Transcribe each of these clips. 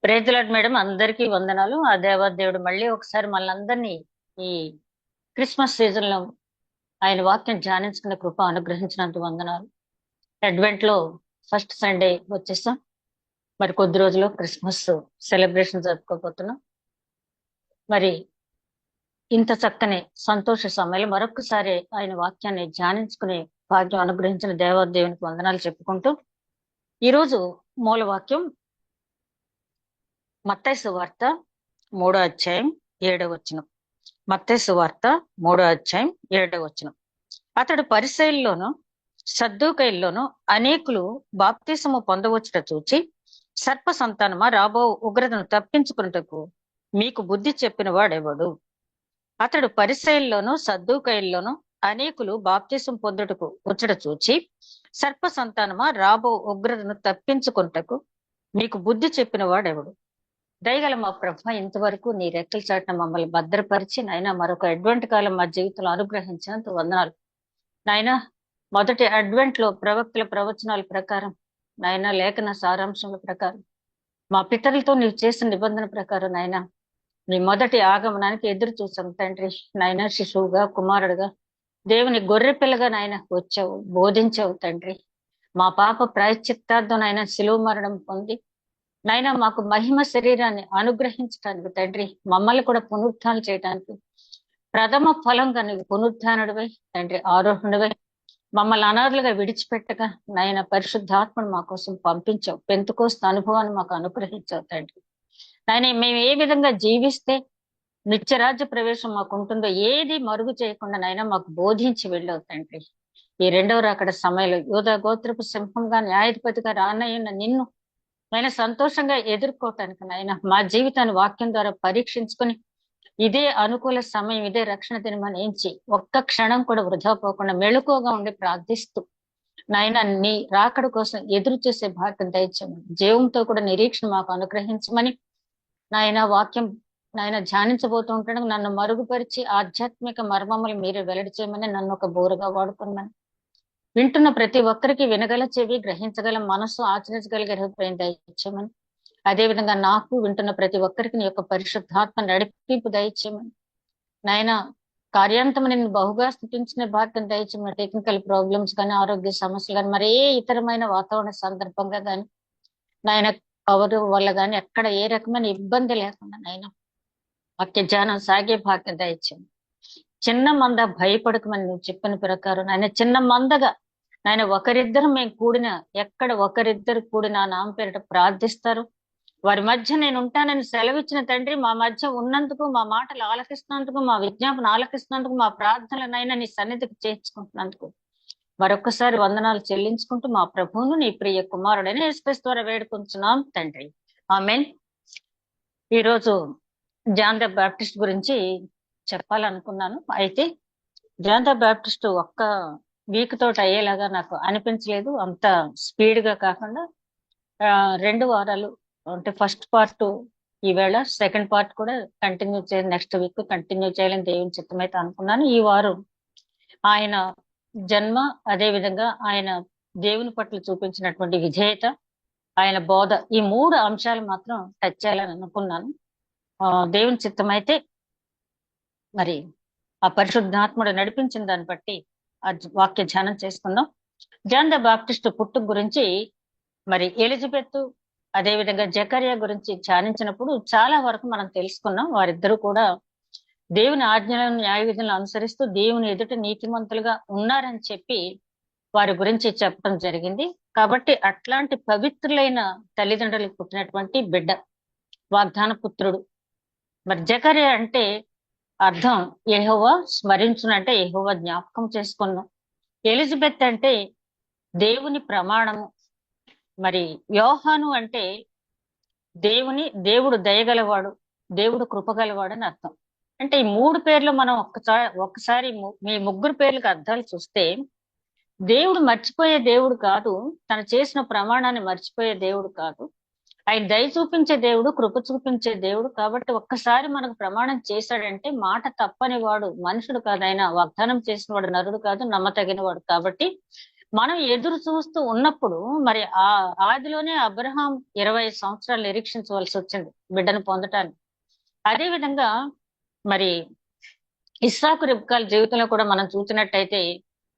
Praise lord madam, అందరికీ వందనాలు. ఆ దేవాదేవుడు మళ్ళీ ఒకసారి మనందరినీ ఈ క్రిస్మస్ సీజన్ లో ఆయన వాక్యం ధ్యానించుకునే కృప అనుగ్రహించినందుకు వందనాలు. అడ్వెంట్ లో ఫస్ట్ సండే వచ్చేసాం. మరి కొద్ది రోజులు క్రిస్మస్ సెలబ్రేషన్ జరుపుకోబోతున్నాం. మరి ఇంత చక్కని సంతోష సమయంలో మరొకసారి ఆయన వాక్యాన్ని ధ్యానించుకునే భాగ్యం అనుగ్రహించిన దేవాదేవునికి వందనాలు చెప్పుకుంటూ ఈరోజు మూల వాక్యం మత్తయి సువార్త 3వ అధ్యాయం 7వ వచనం. మత్తయి సువార్త 3వ అధ్యాయం 7వ వచనం. అతడు పరిసయ్యుల్లోను సద్దూకయుల్లోను అనేకులు బాప్తిసము పొందవచ్చుట చూచి, సర్ప సంతానమా, రాబో ఉగ్రతను తప్పించుకున్నటకు మీకు బుద్ధి చెప్పిన వాడెవడు? అతడు పరిసయ్యుల్లోను సద్దూకయుల్లోను అనేకులు బాప్తిసం పొందుటకు వచ్చుట చూచి, సర్ప సంతానమా, రాబో ఉగ్రతను తప్పించుకున్నటకు మీకు బుద్ధి చెప్పిన వాడెవడు? దయగల మా ప్రభ, ఇంతవరకు నీ రెక్కల చాటున మమ్మల్ని భద్రపరిచి నాయన మరొక అడ్వెంట్ కాలం మా జీవితంలో అనుగ్రహించినంత వందనాలు నాయన. మొదటి అడ్వెంట్ లో ప్రవక్తల ప్రవచనాల ప్రకారం నాయన, లేఖన సారాంశముల ప్రకారం మా పితరులతో నీవు చేసిన నిబంధన ప్రకారం నాయన, నీ మొదటి ఆగమనానికి ఎదురు చూసాం తండ్రి. నాయన, శిశువుగా, కుమారుడుగా, దేవుని గొర్రె పిల్లగా నాయన వచ్చావు, బోధించావు తండ్రి. మా పాప ప్రాయశ్చిత్తార్థం నాయన శిలువ మరణం పొంది నాయన మాకు మహిమ శరీరాన్ని అనుగ్రహించడానికి తండ్రి, మమ్మల్ని కూడా పునరుద్ధానం చేయడానికి ప్రథమ ఫలంగా నువ్వు పునరుద్ధానుడివై తండ్రి, ఆరోహణుడివై మమ్మల్ని అనాథలుగా విడిచిపెట్టగా నాయన పరిశుద్ధాత్మను మా కోసం పంపించావు. పెంతుకోస్త అనుభవాన్ని మాకు అనుగ్రహించావు తండ్రి. నాయన, మేము ఏ విధంగా జీవిస్తే నిత్యరాజ్య ప్రవేశం మాకు ఉంటుందో ఏది మరుగు చేయకుండా నాయన మాకు బోధించి వెళ్ళావు తండ్రి. ఈ రెండవ రాకడ సమయంలో యూదా గోత్రపు సింహంగా న్యాయాధిపతిగా రానయ్యున్న నిన్ను నాయన సంతోషంగా ఎదుర్కోవటానికి నాయన మా జీవితాన్ని వాక్యం ద్వారా పరీక్షించుకొని ఇదే అనుకూల సమయం, ఇదే రక్షణ దినమని ఎంచి ఒక్క క్షణం కూడా వృధా పోకుండా మెళుకువగా ఉండి ప్రార్థిస్తూ నాయన నీ రాకడ కోసం ఎదురు చూసే భాగ్యం దయచేయమని, జీవంతో కూడా నిరీక్షణ మాకు అనుగ్రహించమని నాయన వాక్యం నాయన ధ్యానించబోతూ ఉంటాడు. నన్ను మరుగుపరిచి ఆధ్యాత్మిక మర్మములు మీరే వెల్లడి చేయమని, నన్ను ఒక బోరుగా వాడుకున్నాను. వింటున్న ప్రతి ఒక్కరికి వినగల చెవి, గ్రహించగల మనసు, ఆచరించగలిగే హృదయం దయచేయమని, అదేవిధంగా నాకు వింటున్న ప్రతి ఒక్కరికి నీ యొక్క పరిశుద్ధాత్మ నడిపింపు దయచేయమని నాయన, కార్యాంతం నిన్ను బహుగా స్థుతించిన భాగ్యం దయచేయమని. టెక్నికల్ ప్రాబ్లమ్స్ కానీ, ఆరోగ్య సమస్యలు కానీ, మరే ఇతరమైన వాతావరణ సందర్భంగా కానీ నాయన, పవర్ వల్ల కానీ ఎక్కడ ఏ రకమైన ఇబ్బంది లేకుండా నాయన వాక్య ధ్యానం సాగే భాగ్యం దయచేయమని. చిన్న మంద భయపడకమని నువ్వు చెప్పిన ప్రకారం నాయన, చిన్న మందగా నాయన ఒకరిద్దరు మేము కూడిన, ఎక్కడ ఒకరిద్దరు కూడిన నామ పేరిట ప్రార్థిస్తారు వారి మధ్య నేను ఉంటానని సెలవిచ్చిన తండ్రి. మా మధ్య ఉన్నందుకు, మా మాటలు ఆలకిస్తున్నందుకు, మా విజ్ఞాపన ఆలకిస్తున్నందుకు, మా ప్రార్థనలనైనా నీ సన్నిధికి చేర్చుకుంటున్నందుకు మరొక్కసారి వందనాలు చెల్లించుకుంటూ మా ప్రభువును నీ ప్రియ కుమారుడైన యేసుక్రీస్తు ద్వారా వేడుకుంటున్నాం తండ్రి, ఆమేన్. ఈరోజు జాన్ ద బాప్టిస్ట్ గురించి చెప్పాలనుకున్నాను. అయితే జాన్ ద బాప్టిస్ట్ ఒక్క వీక్ తోటి అయ్యేలాగా నాకు అనిపించలేదు. అంత స్పీడ్ గా కాకుండా 2 వారాలు అంటే ఫస్ట్ పార్ట్ ఈవేళ, సెకండ్ పార్ట్ కూడా కంటిన్యూ చేయాలి, నెక్స్ట్ వీక్ కంటిన్యూ చేయాలని దేవుని చిత్తమైతే అనుకున్నాను. ఈ వారం ఆయన జన్మ, అదే విధంగా ఆయన దేవుని పట్ల చూపించినటువంటి విధేయత, ఆయన బోధ, ఈ 3 అంశాలు మాత్రం టచ్ చేయాలని అనుకున్నాను. దేవుని చిత్తమైతే మరి ఆ పరిశుద్ధాత్ముడు నడిపించిన దాన్ని బట్టి ఆ వాక్య ధ్యానం చేసుకుందాం. జాన్ ద బాప్టిస్ట్ పుట్టుక గురించి మరి ఎలిజబెత్, అదే విధంగా జకర్యా గురించి ధ్యానించినప్పుడు చాలా వరకు మనం తెలుసుకున్నాం. వారిద్దరూ కూడా దేవుని ఆజ్ఞలను, న్యాయ విధులను అనుసరిస్తూ దేవుని ఎదుట నీతిమంతులుగా ఉన్నారని చెప్పి వారి గురించి చెప్పడం జరిగింది. కాబట్టి అట్లాంటి పవిత్రులైన తల్లిదండ్రులకు పుట్టినటువంటి బిడ్డ, వాగ్దాన పుత్రుడు. మరి జకర్యా అంటే అర్థం యెహోవా స్మరించునంటే యెహోవా జ్ఞాపకం చేసుకున్నాం. ఎలిజబెత్ అంటే దేవుని ప్రమాణము. మరి యోహాను అంటే దేవుడు దయగలవాడు, దేవుడు కృపగలవాడు అని అర్థం. అంటే ఈ 3 పేర్లు మనం ఒక్కసారి మీ 3 పేర్లకు అర్థాలు చూస్తే, దేవుడు మర్చిపోయే దేవుడు కాదు, తను చేసిన ప్రమాణాన్ని మర్చిపోయే దేవుడు కాదు, ఆయన దయ చూపించే దేవుడు, కృప చూపించే దేవుడు. కాబట్టి ఒక్కసారి మనకు ప్రమాణం చేశాడంటే మాట తప్పని వాడు మనుషుడు కాదు, ఆయన వాగ్దానం చేసిన వాడు నరుడు కాదు, నమ్మతగిన వాడు. కాబట్టి మనం ఎదురు చూస్తూ ఉన్నప్పుడు మరి ఆ ఆదిలోనే అబ్రహాం 20 సంవత్సరాలు నిరీక్షించవలసి వచ్చింది బిడ్డను పొందటానికి. అదే విధంగా మరి ఇస్సాకు రిబ్కాల జీవితంలో కూడా మనం చూసినట్టయితే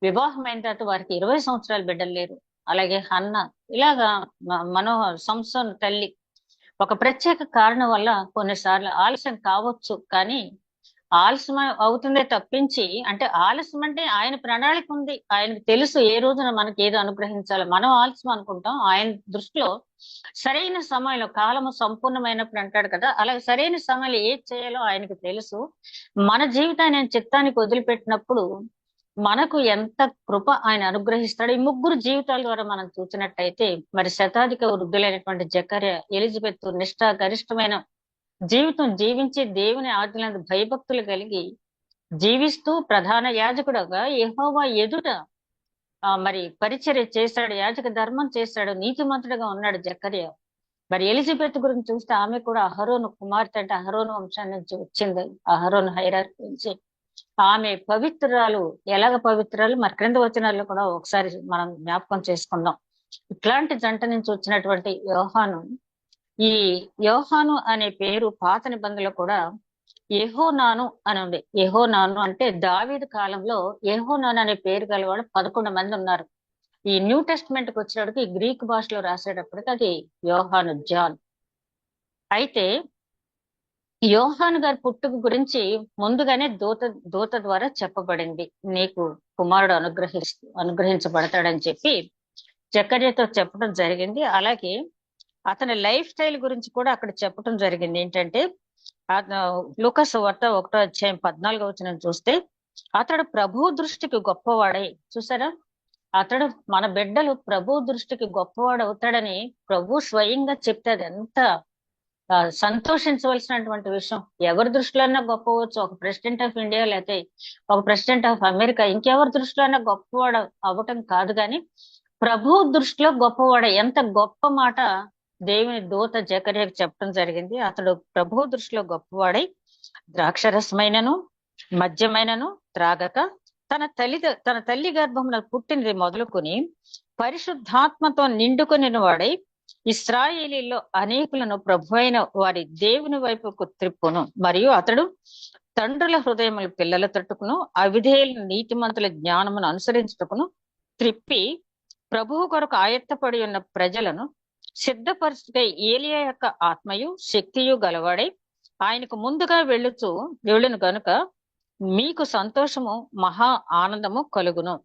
వివాహమైన తర్వాత వారికి 20 సంవత్సరాలు బిడ్డలు లేరు. అలాగే హన్న, ఇలాగా మనోహర్, సంసోన్ తల్లి ఒక ప్రత్యేక కారణం వల్ల కొన్నిసార్లు ఆలస్యం కావచ్చు, కానీ ఆలస్యం అవుతుందే తప్పించి, అంటే ఆలస్యం అంటే ఆయన ప్రణాళిక ఉంది, ఆయనకు తెలుసు ఏ రోజున మనకి ఏదో అనుగ్రహించాలో. మనం ఆలస్యం అనుకుంటాం, ఆయన దృష్టిలో సరైన సమయంలో, కాలము సంపూర్ణమైనప్పుడు అంటాడు కదా, అలాగే సరైన సమయంలో ఏది చేయాలో ఆయనకు తెలుసు. మన జీవితాన్ని ఆయన చిత్తానికి వదిలిపెట్టినప్పుడు మనకు ఎంత కృప ఆయన అనుగ్రహిస్తాడు. ఈ ముగ్గురు జీవితాల ద్వారా మనం చూసినట్టయితే మరి శతాధిక వృద్ధులైనటువంటి జకర్యా, ఎలిజబెత్ నిష్ఠా గరిష్టమైన జీవితం జీవించి దేవుని ఆజ్ఞలందు భయభక్తులు కలిగి జీవిస్తూ ప్రధాన యాజకుడుగా యెహోవా ఎదుట మరి పరిచర్య చేశాడు, యాజక ధర్మం చేశాడు, నీతిమంతుడుగా ఉన్నాడు జకర్యా. మరి ఎలిజబెత్ గురించి చూస్తే ఆమె కూడా అహరోను కుమార్తె, అంటే అహరోను వంశాన్ని నుంచి వచ్చింది, అహరోను హైరార్కీ నుంచి. ఆమె పవిత్రురాలు. ఎలాగ పవిత్రాలు మరి క్రింద వచనాల్లో కూడా ఒకసారి మనం జ్ఞాపకం చేసుకుందాం. ఇట్లాంటి జంట నుంచి వచ్చినటువంటి యోహాను, ఈ యోహాను అనే పేరు పాత నిబంధనలో కూడా యెహోనాను అని ఉంది. యెహోనాను అంటే దావీదు కాలంలో యెహోనాను అనే పేరు గలవాడు 11 మంది ఉన్నారు. ఈ న్యూ టెస్ట్మెంట్ కి వచ్చేటప్పటికి గ్రీక్ భాషలో రాసేటప్పటికి అది యోహాను, జాన్. అయితే యోహాను గారి పుట్టుక గురించి ముందుగానే దూత ద్వారా చెప్పబడింది. నీకు కుమారుడు అనుగ్రహించబడతాడని చెప్పి జకర్యాతో చెప్పడం జరిగింది. అలాగే అతని లైఫ్ స్టైల్ గురించి కూడా అక్కడ చెప్పడం జరిగింది. ఏంటంటే లూకా సువార్త 1వ అధ్యాయం 14వ వచనం చూస్తే, అతడు ప్రభు దృష్టికి గొప్పవాడై, చూసారా, అతడు మన బిడ్డలు ప్రభు దృష్టికి గొప్పవాడు అవుతాడని ప్రభు స్వయంగా చెప్తే అది ఎంత సంతోషించవలసినటువంటి విషయం. ఎవరి దృష్టిలో గొప్పవచ్చు, ఒక ప్రెసిడెంట్ ఆఫ్ ఇండియా లేకపోతే ఒక ప్రెసిడెంట్ ఆఫ్ అమెరికా, ఇంకెవరి దృష్టిలో గొప్పవాడు అవ్వటం కాదు, కానీ ప్రభు దృష్టిలో గొప్పవాడు. ఎంత గొప్ప మాట దేవుని దూత జకర్యాకు చెప్పడం జరిగింది. అతడు ప్రభు దృష్టిలో గొప్పవాడై ద్రాక్షరసమైనను మద్యమైనను త్రాగక తన తల్లి గర్భంలో పుట్టినది మొదలుకొని పరిశుద్ధాత్మతో నిండుకొని వాడై ఇశ్రాయేలీలో అనేకులను ప్రభు అయిన వారి దేవుని వైపుకు త్రిప్పును. మరియు అతడు తండ్రుల హృదయముల పిల్లల తట్టుకును అవిధేయుల నీతిమంతుల జ్ఞానమును అనుసరించుటకును త్రిప్పి ప్రభువు కొరకు ఆయత్తపడి ఉన్న ప్రజలను సిద్ధపరచుటకై ఏలియా యొక్క ఆత్మయు శక్తియు గలవాడై ఆయనకు ముందుగా వెళ్ళును గనుక మీకు సంతోషము మహా ఆనందము కలుగును.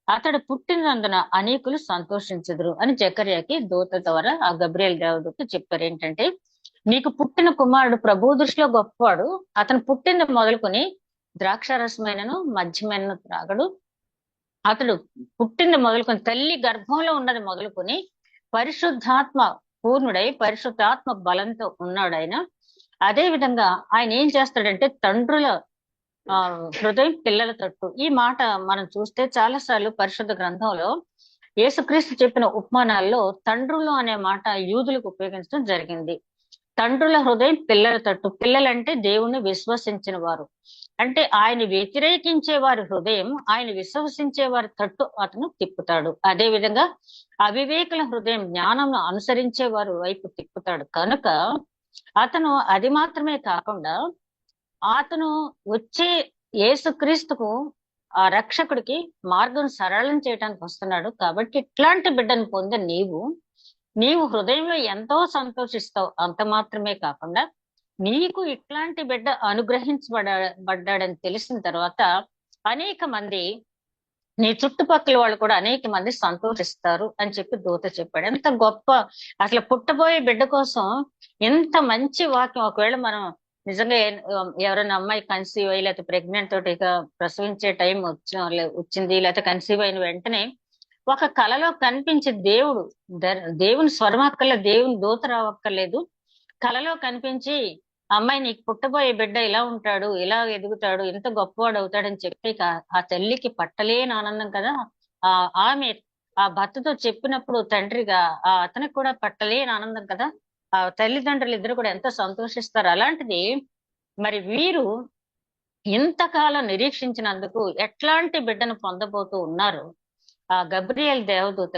అతడు పుట్టినందున అనేకులు సంతోషించదురు అని జకర్యాకి దూత ద్వారా ఆ గబ్రియల్ దేవదూత చెప్పారు. ఏంటంటే, నీకు పుట్టిన కుమారుడు ప్రభు దృష్టిలో గొప్పవాడు, అతను పుట్టిన మొదలుకొని ద్రాక్షారసమైనను మద్యమైనను త్రాగడు. అతడు పుట్టింది మొదలుకొని తల్లి గర్భంలో ఉన్నది మొదలుకొని పరిశుద్ధాత్మ పూర్ణుడై పరిశుద్ధాత్మ బలంతో ఉన్నాడు ఆయన. అదే విధంగా ఆయన ఏం చేస్తాడంటే తండ్రుల హృదయం పిల్లల తట్టు. ఈ మాట మనం చూస్తే చాలా సార్లు పరిశుద్ధ గ్రంథంలో యేసుక్రీస్తు చెప్పిన ఉపమానాల్లో తండ్రులు అనే మాట యూదులకు ఉపయోగించడం జరిగింది. తండ్రుల హృదయం పిల్లల తట్టు. పిల్లలంటే దేవుణ్ణి విశ్వసించిన వారు, అంటే ఆయన వ్యతిరేకించే వారి హృదయం ఆయన విశ్వసించే వారి తట్టు అతను తిప్పుతాడు. అదే విధంగా అవివేకుల హృదయం జ్ఞానం అనుసరించే వారి వైపు తిప్పుతాడు. కనుక అతను అది మాత్రమే కాకుండా అతను వచ్చే యేసుక్రీస్తుకు ఆ రక్షకుడికి మార్గం సరళం చేయడానికి వస్తున్నాడు. కాబట్టి ఇట్లాంటి బిడ్డను పొందే నీవు హృదయంలో ఎంతో సంతోషిస్తావు. అంత మాత్రమే కాకుండా నీకు ఇట్లాంటి బిడ్డ అనుగ్రహించబడ్డాడని తెలిసిన తర్వాత అనేక మంది, నీ చుట్టుపక్కల వాళ్ళు కూడా అనేక మంది సంతోషిస్తారు అని చెప్పి దూత చెప్పాడు. ఎంత గొప్ప అసలు పుట్టబోయే బిడ్డ కోసం ఎంత మంచి వాక్యం. ఒకవేళ మనం నిజంగా ఎవరైనా అమ్మాయి కన్సీవ్ అయ్యి లేకపోతే ప్రెగ్నెంట్ తోటి ఇక ప్రసవించే టైం వచ్చింది, లేకపోతే కన్సీవ్ అయిన వెంటనే ఒక కలలో కనిపించే దేవుని స్వరం అక్కర్లేదు, దేవుని దూత రావక్కర్లేదు, కలలో కనిపించి అమ్మాయి నీకు పుట్టబోయే బిడ్డ ఇలా ఉంటాడు, ఇలా ఎదుగుతాడు, ఇంత గొప్పవాడు అవుతాడని చెప్పి ఆ తల్లికి పట్టలేని ఆనందం కదా. ఆమె ఆ భర్తతో చెప్పినప్పుడు తండ్రిగా అతనికి కూడా పట్టలేని ఆనందం కదా. ఆ తల్లిదండ్రులు ఇద్దరు కూడా ఎంతో సంతోషిస్తారు. అలాంటిది మరి వీరు ఇంతకాలం నిరీక్షించినందుకు ఎట్లాంటి బిడ్డను పొందబోతూ ఉన్నారు. గబ్రియల్ దేవదూత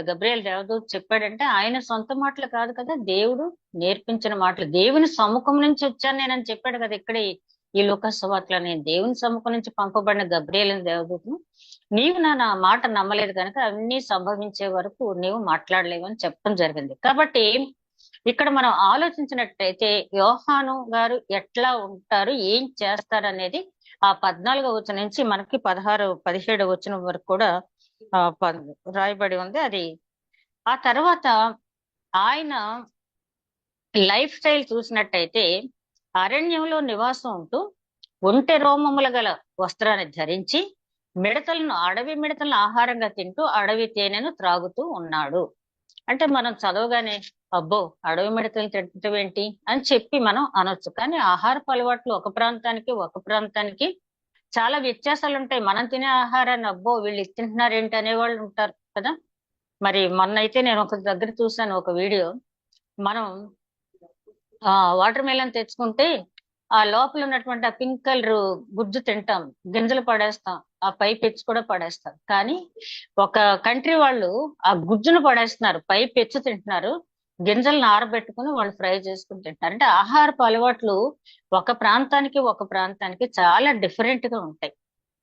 చెప్పాడంటే ఆయన సొంత మాటలు కాదు కదా, దేవుడు నేర్పించిన మాటలు. దేవుని సముఖం నుంచి వచ్చాను నేనని చెప్పాడు కదా ఇక్కడ ఈ లూకాసు సువార్తలో. నేను దేవుని సముఖం నుంచి పంపబడిన గబ్రియల్ దేవదూతను, నీవు నా మాట నమ్మలేదు కనుక అన్ని సంభవించే వరకు నీవు మాట్లాడలేవు అని చెప్పడం జరిగింది. కాబట్టి ఇక్కడ మనం ఆలోచించినట్టయితే యోహాను గారు ఎట్లా ఉంటారు, ఏం చేస్తారు అనేది ఆ 14వ వచనం నుంచి మనకి 17వ వచనం వరకు కూడా రాయబడి ఉంది. అది ఆ తర్వాత ఆయన లైఫ్ స్టైల్ చూసినట్టయితే అరణ్యంలో నివాసం ఉంటూ ఒంటె రోమముల గల వస్త్రాన్ని ధరించి అడవి మిడతలను ఆహారంగా తింటూ అడవి తేనెను త్రాగుతూ ఉన్నాడు. అంటే మనం చదవగానే అబ్బో అడవి మిడతలు తింటం ఏంటి అని చెప్పి మనం అనొచ్చు. కానీ ఆహారపు అలవాట్లు ఒక ప్రాంతానికి చాలా వ్యత్యాసాలు ఉంటాయి. మనం తినే ఆహారాన్ని అబ్బో వీళ్ళు ఇది తింటున్నారు ఏంటి అనేవాళ్ళు ఉంటారు కదా. మరి మొన్నైతే నేను ఒక దగ్గర చూసాను ఒక వీడియో. మనం వాటర్ మెలన్ తెచ్చుకుంటే ఆ లోపల ఉన్నటువంటి ఆ పింక్ కలర్ గుజ్జు తింటాం, గింజలు పడేస్తాం, ఆ పై పెచ్చు కూడా పడేస్తాం. కానీ ఒక కంట్రీ వాళ్ళు ఆ గుజ్జును పడేస్తున్నారు, పై పెచ్చు తింటున్నారు, గింజలను ఆరబెట్టుకుని వాళ్ళు ఫ్రై చేసుకుని తింటారు. అంటే ఆహారపు అలవాట్లు ఒక ప్రాంతానికి చాలా డిఫరెంట్ గా ఉంటాయి.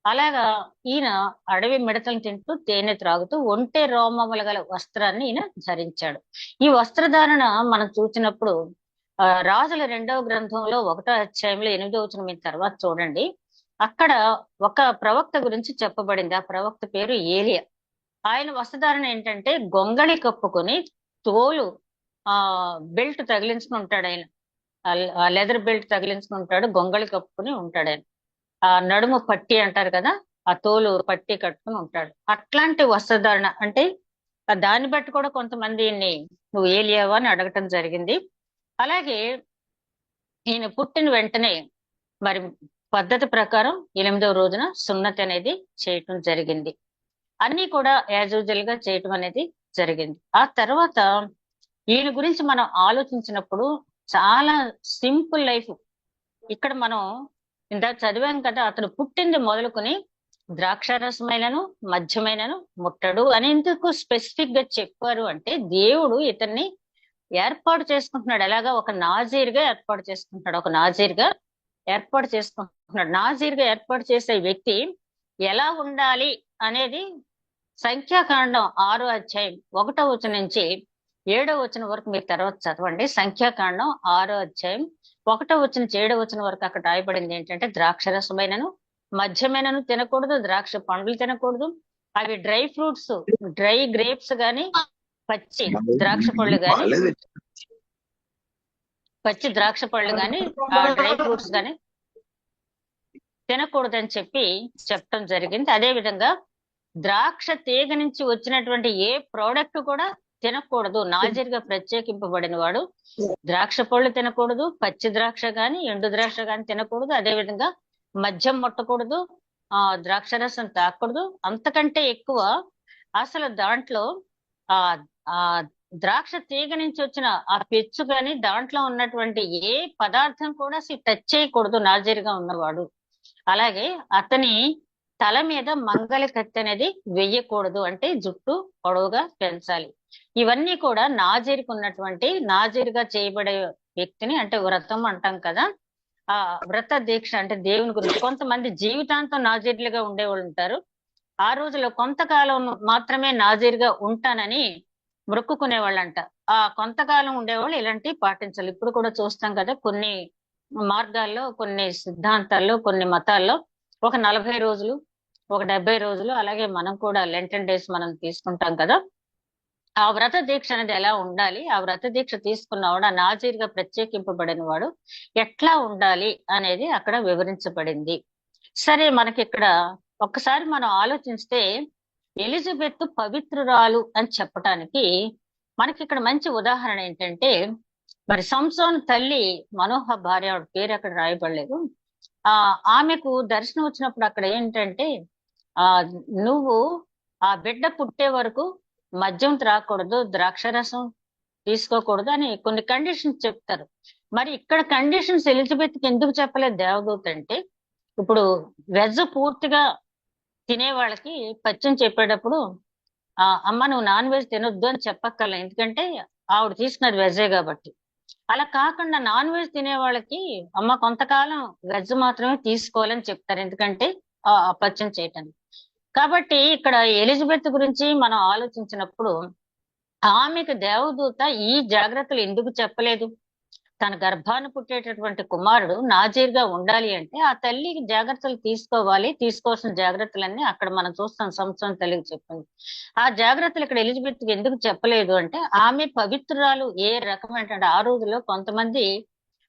అలాగా ఈయన అడవి మిడతలు తింటూ తేనె త్రాగుతూ ఒంటె రోమముల గల వస్త్రాన్ని ఈయన ధరించాడు. ఈ వస్త్రధారణ మనం చూసినప్పుడు రాజుల 2వ గ్రంథంలో 1వ అధ్యాయంలో 8వ వచనం మీద తర్వాత చూడండి, అక్కడ ఒక ప్రవక్త గురించి చెప్పబడింది. ఆ ప్రవక్త పేరు ఏలియా. ఆయన వస్త్రధారణ ఏంటంటే గొంగళి కప్పుకొని తోలు బెల్ట్ తగిలించుకుని ఉంటాడు ఆయన, లెదర్ బెల్ట్ తగిలించుకుని ఉంటాడు, గొంగళి కప్పుకొని ఉంటాడు ఆయన. ఆ నడుము పట్టి అంటారు కదా, ఆ తోలు పట్టి కట్టుకుని ఉంటాడు. అట్లాంటి వస్త్రధారణ అంటే దాన్ని బట్టి కూడా కొంతమంది నువ్వు ఏలియావా అని అడగటం జరిగింది. అలాగే ఈయన పుట్టిన వెంటనే మరి పద్ధతి ప్రకారం 8వ రోజున సున్నతి అనేది చేయటం జరిగింది. అన్ని కూడా యాజ్ యూజువల్ గా చేయటం అనేది జరిగింది. ఆ తర్వాత ఈయన గురించి మనం ఆలోచించినప్పుడు చాలా సింపుల్ లైఫ్. ఇక్కడ మనం ఇందాక చదివాం కదా, అతను పుట్టింది మొదలుకొని ద్రాక్షారసమైనను మద్యమైనను ముట్టడు అని ఎందుకు స్పెసిఫిక్ గా చెప్పారు అంటే దేవుడు ఇతన్ని ఏర్పాటు చేసుకుంటున్నాడు. ఎలాగా ఒక నాజీర్గా ఏర్పాటు చేసుకుంటున్నాడు. నాజీర్గా ఏర్పాటు చేసే వ్యక్తి ఎలా ఉండాలి అనేది సంఖ్యాకాండం 6వ అధ్యాయం 1వ వచనం నుంచి 7వ వచనం వరకు మీరు తర్వాత చదవండి. సంఖ్యాకాండం 6వ అధ్యాయం 1వ వచనం నుంచి 7వ వచనం వరకు అక్కడ రాయబడింది ఏంటంటే ద్రాక్షరసమైనను మద్యమైనను తినకూడదు, ద్రాక్ష పండ్లు తినకూడదు, అవి డ్రై ఫ్రూట్స్, డ్రై గ్రేప్స్ గాని పచ్చి ద్రాక్ష పళ్ళు గాని డ్రై ఫ్రూట్స్ గాని తినకూడదని చెప్పడం జరిగింది. అదే విధంగా ద్రాక్ష తీగ నుంచి వచ్చినటువంటి ఏ ప్రోడక్ట్ కూడా తినకూడదు. నాజీర్గా ప్రత్యేకింపబడిన వాడు ద్రాక్ష పళ్ళు తినకూడదు, పచ్చి ద్రాక్ష గాని ఎండు ద్రాక్ష గాని తినకూడదు, అదే విధంగా మద్యం ముట్టకూడదు, ద్రాక్షరసం తాకూడదు. అంతకంటే ఎక్కువ అసలు దాంట్లో ఆ ద్రాక్ష తీగ నుంచి వచ్చిన ఆ పెచ్చు గాని దాంట్లో ఉన్నటువంటి ఏ పదార్థం కూడా అసలు టచ్ చేయకూడదు నాజీర్గా ఉన్నవాడు. అలాగే అతని తల మీద మంగళ కత్తి అనేది వెయ్యకూడదు, అంటే జుట్టు పొడవుగా పెంచాలి. ఇవన్నీ కూడా నాజీర్గా చేయబడే వ్యక్తిని, అంటే వ్రతం అంటాం కదా, ఆ వ్రత దీక్ష అంటే దేవుని గురించి. కొంతమంది జీవితాంతం నాజీర్లుగా ఉండేవాళ్ళు ఉంటారు. ఆ రోజులో కొంతకాలం మాత్రమే నాజీర్గా ఉంటానని మొక్కుకునే వాళ్ళంట. ఆ కొంతకాలం ఉండేవాళ్ళు ఇలాంటివి పాటించాలి. ఇప్పుడు కూడా చూస్తాం కదా, కొన్ని మార్గాల్లో, కొన్ని సిద్ధాంతాల్లో, కొన్ని మతాల్లో ఒక 40 రోజులు, ఒక 70 రోజులు, అలాగే మనం కూడా లెంటన్ డేస్ మనం తీసుకుంటాం కదా. ఆ వ్రత దీక్ష అనేది ఎలా ఉండాలి, ఆ వ్రత దీక్ష తీసుకున్నవాడు, ఆ నాజీర్గా ప్రత్యేకింపబడిన వాడు ఎట్లా ఉండాలి అనేది అక్కడ వివరించబడింది. సరే, మనకి ఇక్కడ ఒక్కసారి మనం ఆలోచిస్తే ఎలిజబెత్ పవిత్రురాలు అని చెప్పటానికి మనకి ఇక్కడ మంచి ఉదాహరణ ఏంటంటే, మరి సంసోన్ తల్లి మనోహ భార్య, ఆవిడ పేరు అక్కడ రాయబడలేదు, ఆమెకు దర్శనం వచ్చినప్పుడు అక్కడ ఏంటంటే నువ్వు ఆ బిడ్డ పుట్టే వరకు మద్యం త్రాగకూడదు, ద్రాక్షరసం తీసుకోకూడదు అని కొన్ని కండిషన్స్ చెప్తారు. మరి ఇక్కడ కండిషన్స్ ఎలిజబెత్ కి ఎందుకు చెప్పలేదు దేవదూత అంటే, ఇప్పుడు వెజ్ పూర్తిగా తినే వాళ్ళకి పచ్చని చెప్పేటప్పుడు అమ్మ నువ్వు నాన్ వెజ్ తినొద్దు అని చెప్పక్కర్లే, ఎందుకంటే ఆవిడ తీసుకున్నది వెజే కాబట్టి. అలా కాకుండా నాన్ వెజ్ తినే వాళ్ళకి అమ్మ కొంతకాలం వెజ్ మాత్రమే తీసుకోవాలని చెప్తారు, ఎందుకంటే అపత్యం చేయటానికి. కాబట్టి ఇక్కడ ఎలిజబెత్ గురించి మనం ఆలోచించినప్పుడు ఆమెకు దేవదూత ఈ జాగ్రత్తలు ఎందుకు చెప్పలేదు? తన గర్భాన్ని పుట్టేటటువంటి కుమారుడు నాజీర్గా ఉండాలి అంటే ఆ తల్లికి జాగ్రత్తలు తీసుకోవాలి, తీసుకోవాల్సిన జాగ్రత్తలన్నీ అక్కడ మనం చూస్తాం, సంవత్సరం తల్లికి చెప్పింది. ఆ జాగ్రత్తలు ఇక్కడ ఎలిజబెత్ కి ఎందుకు చెప్పలేదు అంటే ఆమె పవిత్రురాలు. ఏ రకమైన ఆ రోజుల్లో కొంతమంది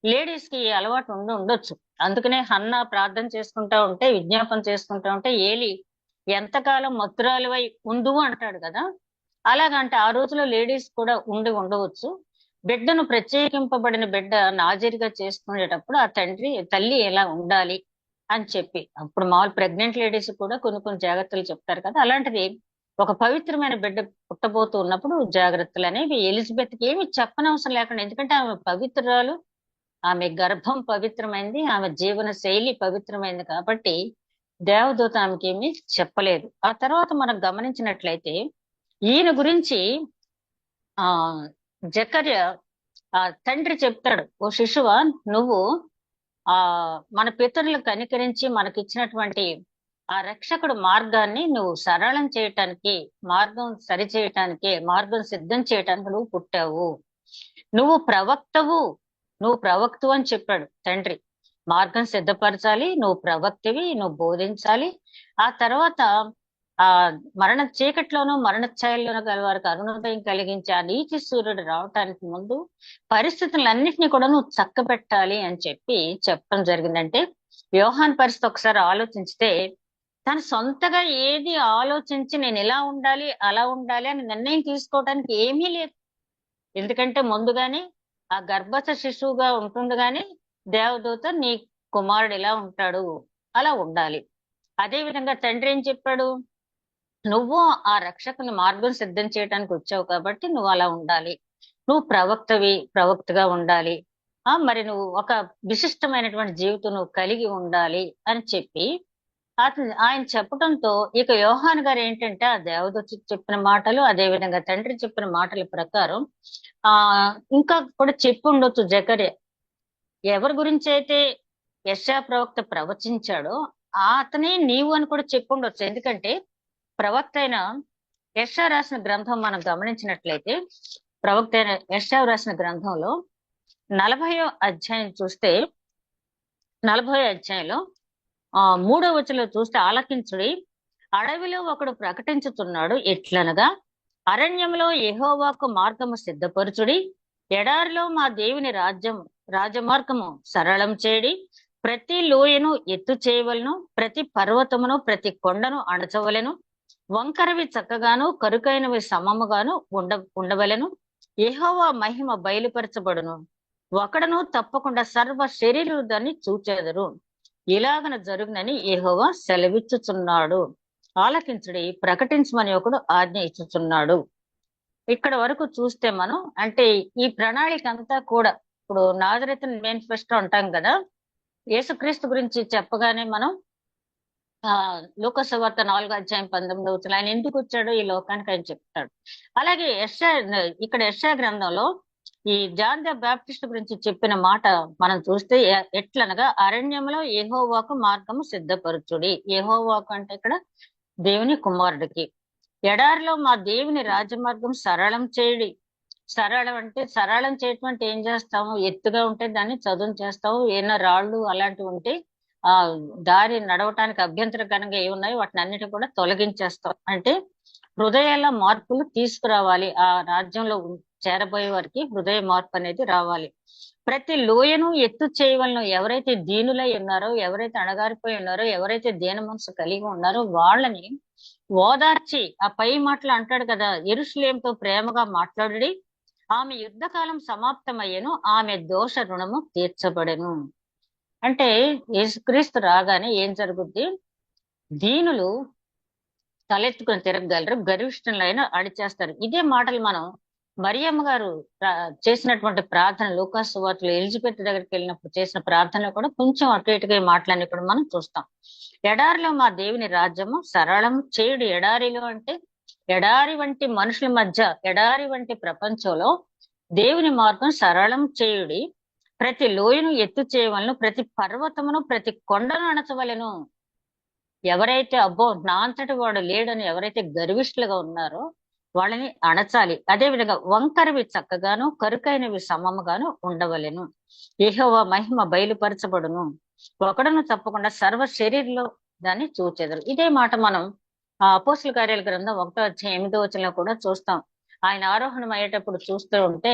లేడీస్ కి ఈ అలవాటు ఉండొచ్చు. అందుకనే హన్నా ప్రార్థన చేసుకుంటా ఉంటే, విజ్ఞాపన చేసుకుంటా ఉంటే ఏలి ఎంతకాలం మత్తురాలువై ఉండు అంటాడు కదా. అలాగంటే ఆ రోజులో లేడీస్ కూడా ఉండవచ్చు. బిడ్డను ప్రత్యేకింపబడిన బిడ్డ నాజీరుగా చేసుకునేటప్పుడు ఆ తల్లి ఎలా ఉండాలి అని చెప్పి, అప్పుడు మామూలు ప్రెగ్నెంట్ లేడీస్ కూడా కొన్ని జాగ్రత్తలు చెప్తారు కదా. అలాంటిది ఒక పవిత్రమైన బిడ్డ పుట్టబోతూ ఉన్నప్పుడు జాగ్రత్తలు అనేవి ఎలిజబెత్ కి ఏమి చెప్పనవసరం లేకుండా, ఎందుకంటే ఆమె పవిత్రురాలు, ఆమె గర్భం పవిత్రమైంది, ఆమె జీవన శైలి పవిత్రమైంది కాబట్టి దేవదూత ఆమెకి ఏమి చెప్పలేదు. ఆ తర్వాత మనం గమనించినట్లయితే ఈయన గురించి ఆ జకర్య తండ్రి చెప్తాడు, ఓ శిశువా నువ్వు మన పితరులకు కనికరించి మనకిచ్చినటువంటి ఆ రక్షకుడు మార్గాన్ని నువ్వు సరళం చేయటానికి, మార్గం సరి చేయటానికి, మార్గం సిద్ధం చేయటానికి నువ్వు పుట్టావు. నువ్వు ప్రవక్తవు అని చెప్పాడు తండ్రి. మార్గం సిద్ధపరచాలి, నువ్వు ప్రవక్తవి, నువ్వు బోధించాలి. ఆ తర్వాత మరణ చీకట్లోనూ మరణ ఛాయల్లోనూ గల వారికి అరుణోదయం కలిగించి ఆ నీతి సూర్యుడు రావటానికి ముందు పరిస్థితులన్నింటినీ కూడా నువ్వు చక్కబెట్టాలి అని చెప్పడం జరిగిందంటే యోహాన్ పరిస్థితి ఒకసారి ఆలోచించితే తను సొంతగా ఏది ఆలోచించి నేను ఇలా ఉండాలి అలా ఉండాలి అని నిర్ణయం తీసుకోవడానికి ఏమీ లేదు. ఎందుకంటే ముందుగానే ఆ గర్భస్థ శిశువుగా ఉంటుండగానే దేవదూత నీ కుమారుడు ఇలా ఉంటాడు, అలా ఉండాలి. అదే విధంగా తండ్రి ఏం చెప్పాడు, నువ్వు ఆ రక్షకుని మార్గం సిద్ధం చేయడానికి వచ్చావు కాబట్టి నువ్వు అలా ఉండాలి, నువ్వు ప్రవక్తగా ఉండాలి, మరి నువ్వు ఒక విశిష్టమైనటువంటి జీవితం నువ్వు కలిగి ఉండాలి అని చెప్పి ఆయన చెప్పడంతో ఇక యోహాన్ గారు ఏంటంటే ఆ దేవదూత చెప్పిన మాటలు, అదే విధంగా తండ్రి చెప్పిన మాటల ప్రకారం ఇంకా కూడా చెప్పి ఉండొచ్చు జకర్య. ఎవరి గురించి అయితే యెషయా ప్రవక్త ప్రవచించాడో అతనే నీవు అని కూడా చెప్పి ఉండొచ్చు. ఎందుకంటే ప్రవక్త అయిన యెషయా రాసిన గ్రంథం మనం గమనించినట్లయితే ప్రవక్త అయిన యెషయా రాసిన గ్రంథంలో 40వ అధ్యాయం చూస్తే 40వ అధ్యాయంలో 3వ వచనంలో చూస్తే ఆలకించుడి, అడవిలో ఒకడు ప్రకటించుతున్నాడు ఎట్లనగా అరణ్యంలో యెహోవాకు మార్గము సిద్ధపరచుడి, ఎడారిలో మా దేవుని రాజమార్గము సరళం చేయడి, ప్రతి లోయను ఎత్తు చేయవలను, ప్రతి పర్వతమును ప్రతి కొండను అణచవలెను, వంకరవి చక్కగాను కరుకైనవి సమముగాను ఉండవలెను, యెహోవా మహిమ బయలుపరచబడును, ఒకడను తప్పకుండా సర్వ శరీరులు దాన్ని చూచెదరు, ఇలాగన జరుగునని యెహోవా సెలవిచ్చుచున్నాడు. ఆలకించుడి, ప్రకటించమని ఒకడు ఆజ్ఞ ఇచ్చుచున్నాడు. ఇక్కడ వరకు చూస్తే మనం అంటే ఈ ప్రణాళిక అంతా కూడా ఇప్పుడు నాజరేతు మేనిఫెస్టో అంటాం కదా, యేసుక్రీస్తు గురించి చెప్పగానే మనం లూకా సువార్త 4వ అధ్యాయం 19వ వచనం ఆయన ఎందుకు వచ్చాడో ఈ లోకానికి ఆయన చెప్తాడు. అలాగే ఇక్కడ యెషయా గ్రంథంలో ఈ జాన్ ద బాప్టిస్ట్ గురించి చెప్పిన మాట మనం చూస్తే ఎట్లనగా అరణ్యంలో యెహోవాకు మార్గము సిద్ధపరచుడి. యెహోవాకు అంటే ఇక్కడ దేవుని కుమారుడికి. ఎడారిలో మా దేవుని రాజమార్గం సరళం చేయడి. సరళం అంటే సరళం చేయటం అంటే ఏం చేస్తాము, ఎత్తుగా ఉంటే దాన్ని చదును చేస్తాము, ఏమైనా రాళ్ళు అలాంటివి ఉంటే దారి నడవటానికి అభ్యంతరకరంగా ఏమున్నాయో వాటిని అన్నిటి కూడా తొలగించేస్తాం. అంటే హృదయాల మార్పులు తీసుకురావాలి, ఆ రాజ్యంలో చేరబోయే వారికి హృదయ మార్పు అనేది రావాలి. ప్రతి లోయను ఎత్తు చేయవలను, ఎవరైతే దీనులై ఉన్నారో, ఎవరైతే అణగారిపోయి ఉన్నారో, ఎవరైతే దీన మనసు కలిగి ఉన్నారో వాళ్ళని ఓదార్చి ఆ పై మాటలు అంటాడు కదా, యెరూషలేముతో ప్రేమగా మాట్లాడి ఆమె యుద్ధకాలం సమాప్తమయ్యను, ఆమె దోష రుణము తీర్చబడెను. అంటే యేసుక్రీస్తు రాగానే ఏం జరుగుద్ది, దీనులు తలెత్తుకొని తిరగగలరు, గర్విష్ఠులైన అడిచేస్తారు. ఇదే మాటలు మనం మరియమ్మ గారు చేసినటువంటి ప్రార్థన లూకా సువార్తలో ఎలిజబెత్ దగ్గరికి వెళ్ళినప్పుడు చేసిన ప్రార్థనలో కూడా కొంచెం అటు ఇటుగా మాటలన్నీ కూడా మనం చూస్తాం. ఎడారిలో మా దేవుని రాజ్యము సరళం చేయుడు. ఎడారిలో అంటే ఎడారి వంటి మనుషుల మధ్య, ఎడారి వంటి ప్రపంచంలో దేవుని మార్గం సరళం చేయుడి, ప్రతి లోయను ఎత్తు చేయవలను, ప్రతి పర్వతమును ప్రతి కొండను అణచవలెను. ఎవరైతే అబ్బో నా అంతటి వాడు లేడని ఎవరైతే గర్విష్ఠులుగా ఉన్నారో వాళ్ళని అణచాలి. అదే విధంగా వంకరవి చక్కగాను కరుకైనవి సమముగాను ఉండవలెను. యెహోవా మహిమ బయలుపరచబడును, ఒకడును తప్పకుండా సర్వ శరీరంలో దాన్ని చూచెదరు. ఇదే మాట మనం అపోస్తుల కార్యాల గ్రంథం 1:8 కూడా చూస్తాం. ఆయన ఆరోహణం అయ్యేటప్పుడు చూస్తూ ఉంటే,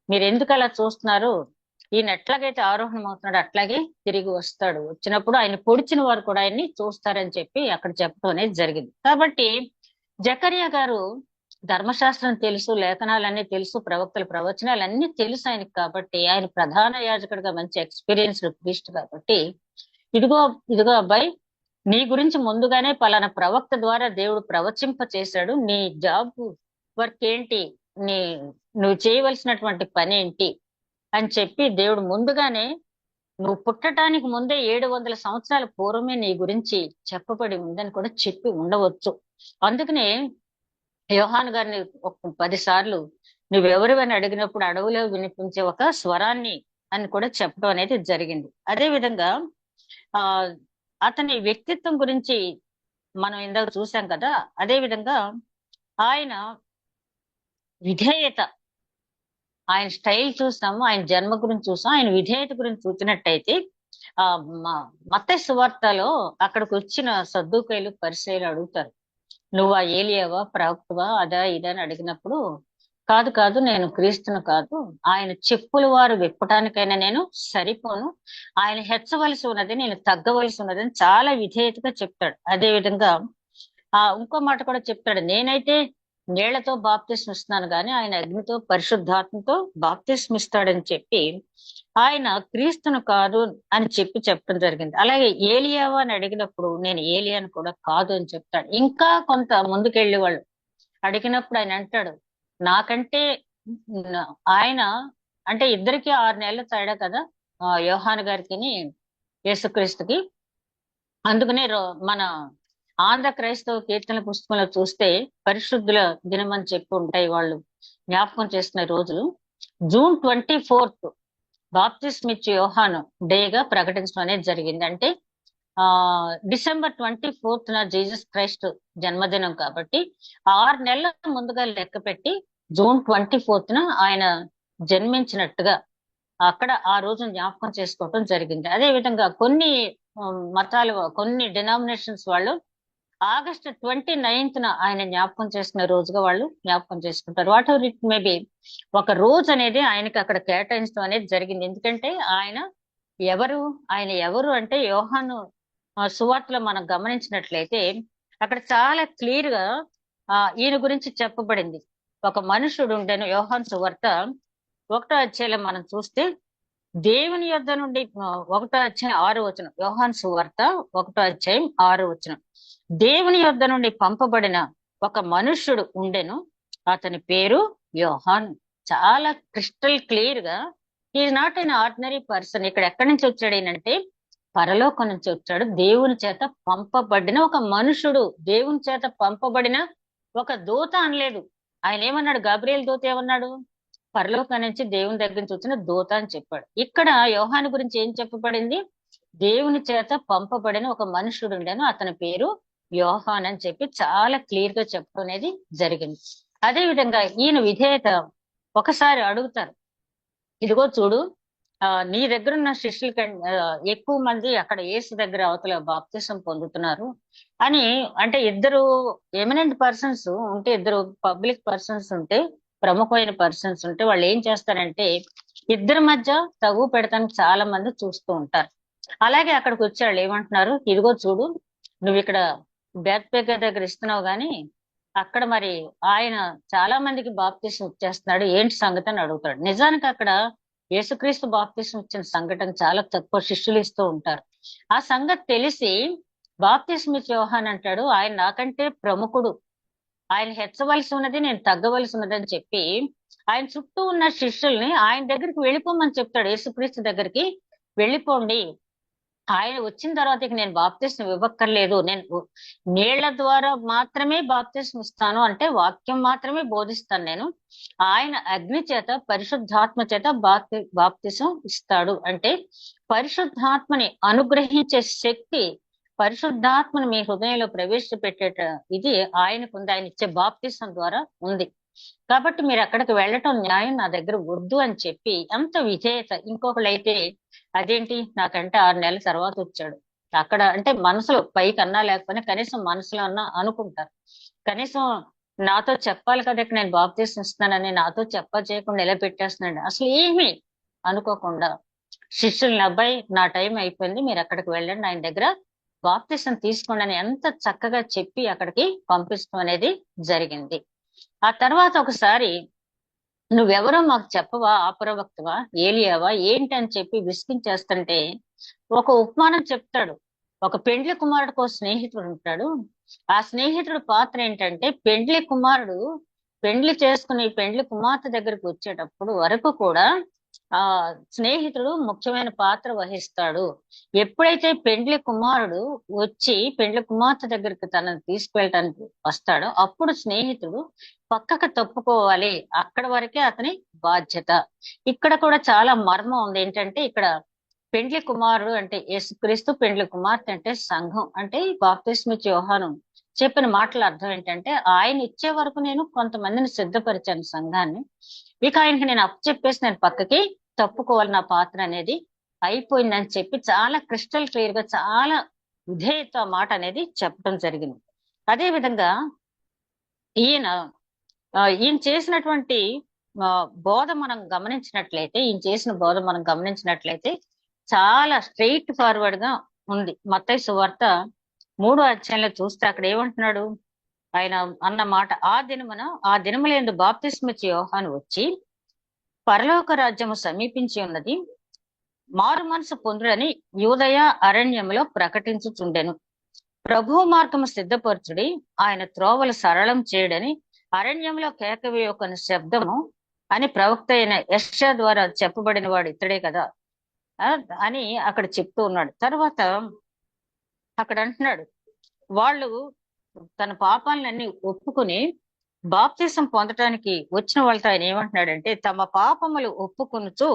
మీరు ఎందుకు అలా చూస్తున్నారు, ఈయన ఎట్లాగైతే ఆరోహణం అవుతున్నాడు అట్లాగే తిరిగి వస్తాడు, వచ్చినప్పుడు ఆయన పొడిచిన వారు కూడా ఆయన్ని చూస్తారని చెప్పి అక్కడ చెప్పడం అనేది జరిగింది. కాబట్టి జకర్యా గారు ధర్మశాస్త్రం తెలుసు, లేఖనాలన్నీ తెలుసు, ప్రవక్తల ప్రవచనాలన్నీ తెలుసు ఆయనకి. కాబట్టి ఆయన ప్రధాన యాజకుడిగా మంచి ఎక్స్పీరియన్స్డ్ ప్రీస్ట్ కాబట్టి, ఇదిగో ఇదిగో అబ్బాయి, నీ గురించి ముందుగానే పలానా ప్రవక్త ద్వారా దేవుడు ప్రవచింప చేశాడు, నీ జాబ్ వర్క్ ఏంటి, నీ నువ్వు చేయవలసినటువంటి పని ఏంటి అని చెప్పి దేవుడు ముందుగానే, నువ్వు పుట్టడానికి ముందే 700 సంవత్సరాల పూర్వమే నీ గురించి చెప్పబడి ఉందని కూడా చెప్పి ఉండవచ్చు. అందుకనే యోహాను గారిని ఒక 10 సార్లు నువ్వెవరివని అడిగినప్పుడు అడవులో వినిపించే ఒక స్వరాన్ని అని కూడా చెప్పడం అనేది జరిగింది. అదే విధంగా ఆ అతని వ్యక్తిత్వం గురించి మనం ఇందాక చూసాం కదా. అదే విధంగా ఆయన విధేయత, ఆయన స్టైల్ చూసాము, ఆయన జన్మ గురించి చూసాం, ఆయన విధేయత గురించి చూసినట్టయితే ఆ మత్తయి సువార్తలో అక్కడికి వచ్చిన సద్దూకయ్యులు పరిసయ్యులు అడుగుతారు, నువ్వా ఏలియావా, ప్రవక్తవా, అదా ఇదా అని అడిగినప్పుడు, కాదు కాదు నేను క్రీస్తును కాదు, ఆయన చెప్పుల వారు విప్పటానికైనా నేను సరిపోను, ఆయన హెచ్చవలసి ఉన్నది నేను తగ్గవలసి ఉన్నది అని చాలా విధేయతగా చెప్తాడు. అదే విధంగా ఇంకో మాట కూడా చెప్తాడు, నేనైతే నీళ్లతో బాప్తిస్మ ఇస్తున్నాను కానీ ఆయన అగ్నితో పరిశుద్ధాత్మతో బాప్తిస్మ ఇస్తాడని చెప్పి ఆయన క్రీస్తును కాదు అని చెప్పి చెప్పడం జరిగింది. అలాగే ఏలియావా అని అడిగినప్పుడు నేను ఏలియాను కూడా కాదు అని చెప్తాడు. ఇంకా కొంత ముందుకెళ్ళి వాళ్ళు అడిగినప్పుడు ఆయన అంటాడు, నాకంటే ఆయన అంటే ఇద్దరికి 6 నెలల తేడా కదా యోహాను గారికి యేసుక్రీస్తుకి. అందుకనే మన ఆంధ్ర క్రైస్తవ కీర్తన పుస్తకంలో చూస్తే పరిశుద్ధుల దినం అని చెప్పి ఉంటాయి, వాళ్ళు జ్ఞాపకం చేస్తున్న రోజులు. జూన్ 24 బాప్తిస్మ ఇచ్చే యోహాను డేగా ప్రకటించడం అనేది జరిగింది. అంటే డిసెంబర్ 24న జీసస్ క్రైస్ట్ జన్మదినం కాబట్టి 6 నెలల ముందుగా లెక్క పెట్టి జూన్ 24న ఆయన జన్మించినట్టుగా అక్కడ ఆ రోజు జ్ఞాపకం చేసుకోవటం జరిగింది. అదే విధంగా కొన్ని మతాలు, కొన్ని డినామినేషన్స్ వాళ్ళు ఆగస్టు 29న ఆయన జ్ఞాపకం చేసుకునే రోజుగా వాళ్ళు జ్ఞాపకం చేసుకుంటారు. వాట్ ఎవర్ ఇట్ మేబీ, ఒక రోజు అనేది ఆయనకి అక్కడ కేటాయించడం అనేది జరిగింది. ఎందుకంటే ఆయన ఎవరు అంటే యోహాను సువార్తలో మనం గమనించినట్లయితే అక్కడ చాలా క్లియర్ గా ఈయన గురించి చెప్పబడింది. ఒక మనుషుడు ఉండేను. యోహాను సువార్త 1వ అధ్యాయంలో మనం చూస్తే దేవుని యొద్ద నుండి 1వ అధ్యాయం 6వ వచనం, యోహాను సువార్త 1వ అధ్యాయం 6వ వచనం, దేవుని యొద్ద నుండి పంపబడిన ఒక మనుష్యుడు ఉండెను, అతని పేరు యోహాను. చాలా క్రిస్టల్ క్లియర్ గా, is not an ordinary person. ఇక్కడ ఎక్కడి నుంచి వచ్చాడు ఈయనంటే పరలోకం నుంచి వచ్చాడు, దేవుని చేత పంపబడిన ఒక మనుషుడు, దేవుని చేత పంపబడిన ఒక దూత అనలేదు. ఆయన ఏమన్నాడు, గబ్రియల్ దూత ఏమన్నాడు, పరలోకం నుంచి దేవుని దగ్గర నుంచి వచ్చిన దూత అని చెప్పాడు. ఇక్కడ యోహాను గురించి ఏం చెప్పబడింది, దేవుని చేత పంపబడిన ఒక మనుషుడు ఉండేను, అతని పేరు యోహాన్ అని చెప్పి చాలా క్లియర్ గా చెప్పడం అనేది జరిగింది. అదే విధంగా ఈయన విధేయత, ఒకసారి అడుగుతారు, ఇదిగో చూడు నీ దగ్గర ఉన్న శిష్యుల ఎక్కువ మంది అక్కడ యేసు దగ్గర అవతల బాప్తిసం పొందుతున్నారు అని. అంటే ఇద్దరు ఎమినెంట్ పర్సన్స్ ఉంటే, ఇద్దరు పబ్లిక్ పర్సన్స్ ఉంటే, ప్రముఖమైన పర్సన్స్ ఉంటే వాళ్ళు ఏం చేస్తారంటే ఇద్దరి మధ్య తగు పెడతానికి చాలా మంది చూస్తూ ఉంటారు. అలాగే అక్కడికి వచ్చాళ్ళు ఏమంటున్నారు, ఇదిగో చూడు నువ్వు ఇక్కడ బేత్పేక దగ్గర ఇస్తున్నావు గాని అక్కడ మరి ఆయన చాలా మందికి బాప్తిసం ఇచ్చేస్తున్నాడు, ఏంటి సంగతి అని అడుగుతాడు. నిజానికి అక్కడ యేసుక్రీస్తు బాప్తిసం ఇచ్చిన సంఘటన చాలా తక్కువ శిష్యులు ఇస్తూ ఉంటారు. ఆ సంగతి తెలిసి బాప్తిసం ఇచ్చే యోహాన్ అంటాడు, ఆయన నాకంటే ప్రముఖుడు, ఆయన హెచ్చవలసి ఉన్నది నేను తగ్గవలసి ఉన్నది అని చెప్పి ఆయన చుట్టూ ఉన్న శిష్యుల్ని ఆయన దగ్గరికి వెళ్ళిపోమని చెప్తాడు. యేసుక్రీస్తు దగ్గరికి వెళ్ళిపోండి, ఆయన వచ్చిన తర్వాత ఇక నేను బాప్తిస్మం ఇవ్వక్కర్లేదు, నేను నీళ్ల ద్వారా మాత్రమే బాప్తిస్మం ఇస్తాను, అంటే వాక్యం మాత్రమే బోధిస్తాను నేను, ఆయన అగ్ని చేత పరిశుద్ధాత్మ చేత బాప్తిసం ఇస్తాడు. అంటే పరిశుద్ధాత్మని అనుగ్రహించే శక్తి, పరిశుద్ధాత్మని మీ హృదయంలో ప్రవేశపెట్టేట ఇది ఆయనకు ఉంది, ఆయన ఇచ్చే బాప్తిసం ద్వారా ఉంది. కాబట్టి మీరు అక్కడికి వెళ్ళటం న్యాయం, నా దగ్గర వద్దు అని చెప్పి ఎంత విధేయత. ఇంకొకళ్ళైతే అదేంటి నాకంటే 6 నెలల తర్వాత వచ్చాడు, అక్కడ అంటే మనసులో పైకి అన్నా లేకపోయినా కనీసం మనసులో అన్నా అనుకుంటారు. కనీసం నాతో చెప్పాలి కదా ఇక్కడ నేను బాప్తీసం ఇస్తున్నానని, నాతో చేయకుండా ఎలా పెట్టేస్తున్నాడు, అసలు ఏమీ అనుకోకుండా శిష్యుల్ని, అబ్బాయి నా టైం అయిపోయింది, మీరు అక్కడికి వెళ్ళండి, ఆయన దగ్గర బాప్తీసం తీసుకోండి అని ఎంత చక్కగా చెప్పి అక్కడికి పంపించడం అనేది జరిగింది. ఆ తర్వాత ఒకసారి నువ్వెవరో మాకు చెప్పవా, ఆపరవక్తవా, ఏలియావా ఏంటి అని చెప్పి విసిగించేస్తుంటే ఒక ఉపమానం చెప్తాడు. ఒక పెండ్లి కుమారుడికి స్నేహితుడు ఉంటాడు. ఆ స్నేహితుడు పాత్ర ఏంటంటే, పెండ్లి కుమారుడు పెండ్లి చేసుకుని పెండ్లి కుమార్తె దగ్గరికి వచ్చేటప్పుడు వరకు కూడా ఆ స్నేహితుడు ముఖ్యమైన పాత్ర వహిస్తాడు. ఎప్పుడైతే పెండ్లి కుమారుడు వచ్చి పెండ్లి కుమార్తె దగ్గరికి తనను తీసుకువెళ్ళటానికి వస్తాడో అప్పుడు స్నేహితుడు పక్కకు తప్పుకోవాలి, అక్కడ వరకే అతని బాధ్యత. ఇక్కడ కూడా చాలా మర్మం ఉంది. ఏంటంటే ఇక్కడ పెండ్లి కుమారుడు అంటే యేసుక్రీస్తు, పెండ్లి కుమార్తె అంటే సంఘం. అంటే బాప్తిస్మిచ్చి యోహాను చెప్పిన మాటల అర్థం ఏంటంటే, ఆయన ఇచ్చే వరకు నేను కొంతమందిని సిద్ధపరిచాను సంఘాన్ని, ఇక ఆయనకి నేను చెప్పేసి నేను పక్కకి తప్పుకోవాలి, నా పాత్ర అనేది అయిపోయిందని చెప్పి చాలా క్రిస్టల్ క్లియర్ గా చాలా విధేయత మాట అనేది చెప్పడం జరిగింది. అదే విధంగా ఈయన ఈయన చేసినటువంటి బోధ మనం గమనించినట్లయితే, ఈయన చేసిన బోధ మనం గమనించినట్లయితే చాలా స్ట్రెయిట్ ఫార్వర్డ్ గా ఉంది. మత్తయి సువార్త 3వ అధ్యాయంలో చూస్తే అక్కడ ఏమంటున్నాడు ఆయన అన్న మాట, ఆ దినములందు బాప్తిస్మిచ్చి యోహాను వచ్చి పరలోక రాజ్యము సమీపించి ఉన్నది, మారు మనసు పొందుడని యూదయ అరణ్యములో ప్రకటించుచుండెను. ప్రభు మార్గము సిద్ధపరచుడి, ఆయన త్రోవలు సరళం చేయడని అరణ్యంలో కేకవేయొకని శబ్దము అని ప్రవక్త అయిన యెషయా ద్వారా చెప్పబడిన వాడు ఇతడే కదా అని అక్కడ చెప్తూ ఉన్నాడు. తర్వాత అక్కడ అంటున్నాడు, వాళ్ళు తన పాపాలన్నీ ఒప్పుకుని బాప్తిసం పొందటానికి వచ్చిన వాళ్ళతో ఆయన ఏమంటున్నాడంటే, తమ పాపములు ఒప్పుకొనుచు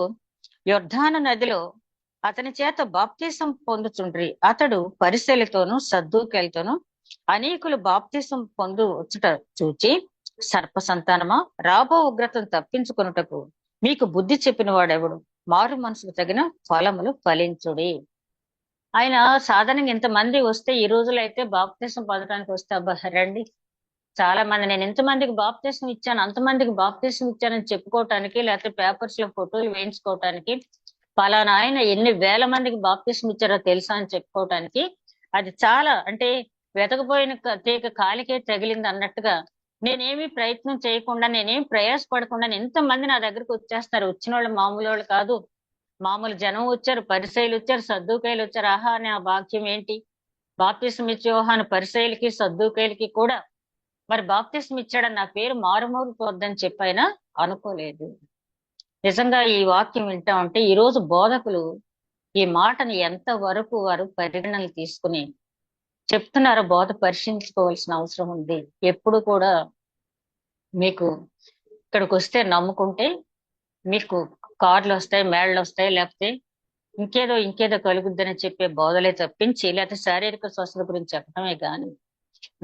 యొర్దాను నదిలో అతని చేత బాప్తిసం పొందుచుండ్రి. అతడు పరిసెలతోనూ సద్దూకెలతోనూ అనేకులు బాప్తిసం పొందు వచ్చుట చూచి, సర్ప సంతానమా, రాబో ఉగ్రతను తప్పించుకొనుటకు మీకు బుద్ధి చెప్పిన వాడెవడు, మారు మనసుకు తగిన ఫలములు ఫలించుడి. ఆయన సాధారణంగా ఇంతమంది వస్తే, ఈ రోజులో అయితే బాప్తిసం పొందడానికి వస్తే అబ్బా రండి చాలా మంది, నేను ఎంతమందికి బాప్తిసం ఇచ్చాను అంతమందికి బాప్తిసం ఇచ్చానని చెప్పుకోవటానికి, లేకపోతే పేపర్స్ లో ఫోటోలు వేయించుకోవటానికి, పలానా ఆయన ఎన్ని వేల మందికి బాప్తిసం ఇచ్చారో తెలుసా అని చెప్పుకోవటానికి, అది చాలా అంటే వెతకపోయిన తీగ కాలికే తగిలింది అన్నట్టుగా నేనేమి ప్రయత్నం చేయకుండా, నేనేమి ప్రయాసపడకుండా ఎంతమంది నా దగ్గరకు వచ్చేస్తారు. వచ్చిన వాళ్ళు మామూలు వాళ్ళు కాదు, మామూలు జనం వచ్చారు, పరిసయ్యులు వచ్చారు, సద్దూకాయలు వచ్చారు. ఆహా అని ఆ భాగ్యం ఏంటి, బాప్తిసం ఇచ్చే యోహాను పరిసయ్యులకి సద్దూకాయలకి కూడా మరి బాప్తిసం ఇచ్చాడని నా పేరు మారుమోగిపోద్దని చెప్పైనా అనుకోలేదు. నిజంగా ఈ వాక్యం వింటా ఉంటే ఈ రోజు బోధకులు ఈ మాటని ఎంత వరకు వారు పరిగణనలు తీసుకుని చెప్తున్నారో బోధ పరిశీలించుకోవాల్సిన అవసరం ఉంది. ఎప్పుడు కూడా మీకు ఇక్కడికి వస్తే నమ్ముకుంటే మీకు కార్లు వస్తాయి, మేళ్ళు వస్తాయి, లేకపోతే ఇంకేదో కలుగుద్దని చెప్పే బోధలే తప్పించి, లేకపోతే శారీరక స్వస్థత గురించి చెప్పడమే కానీ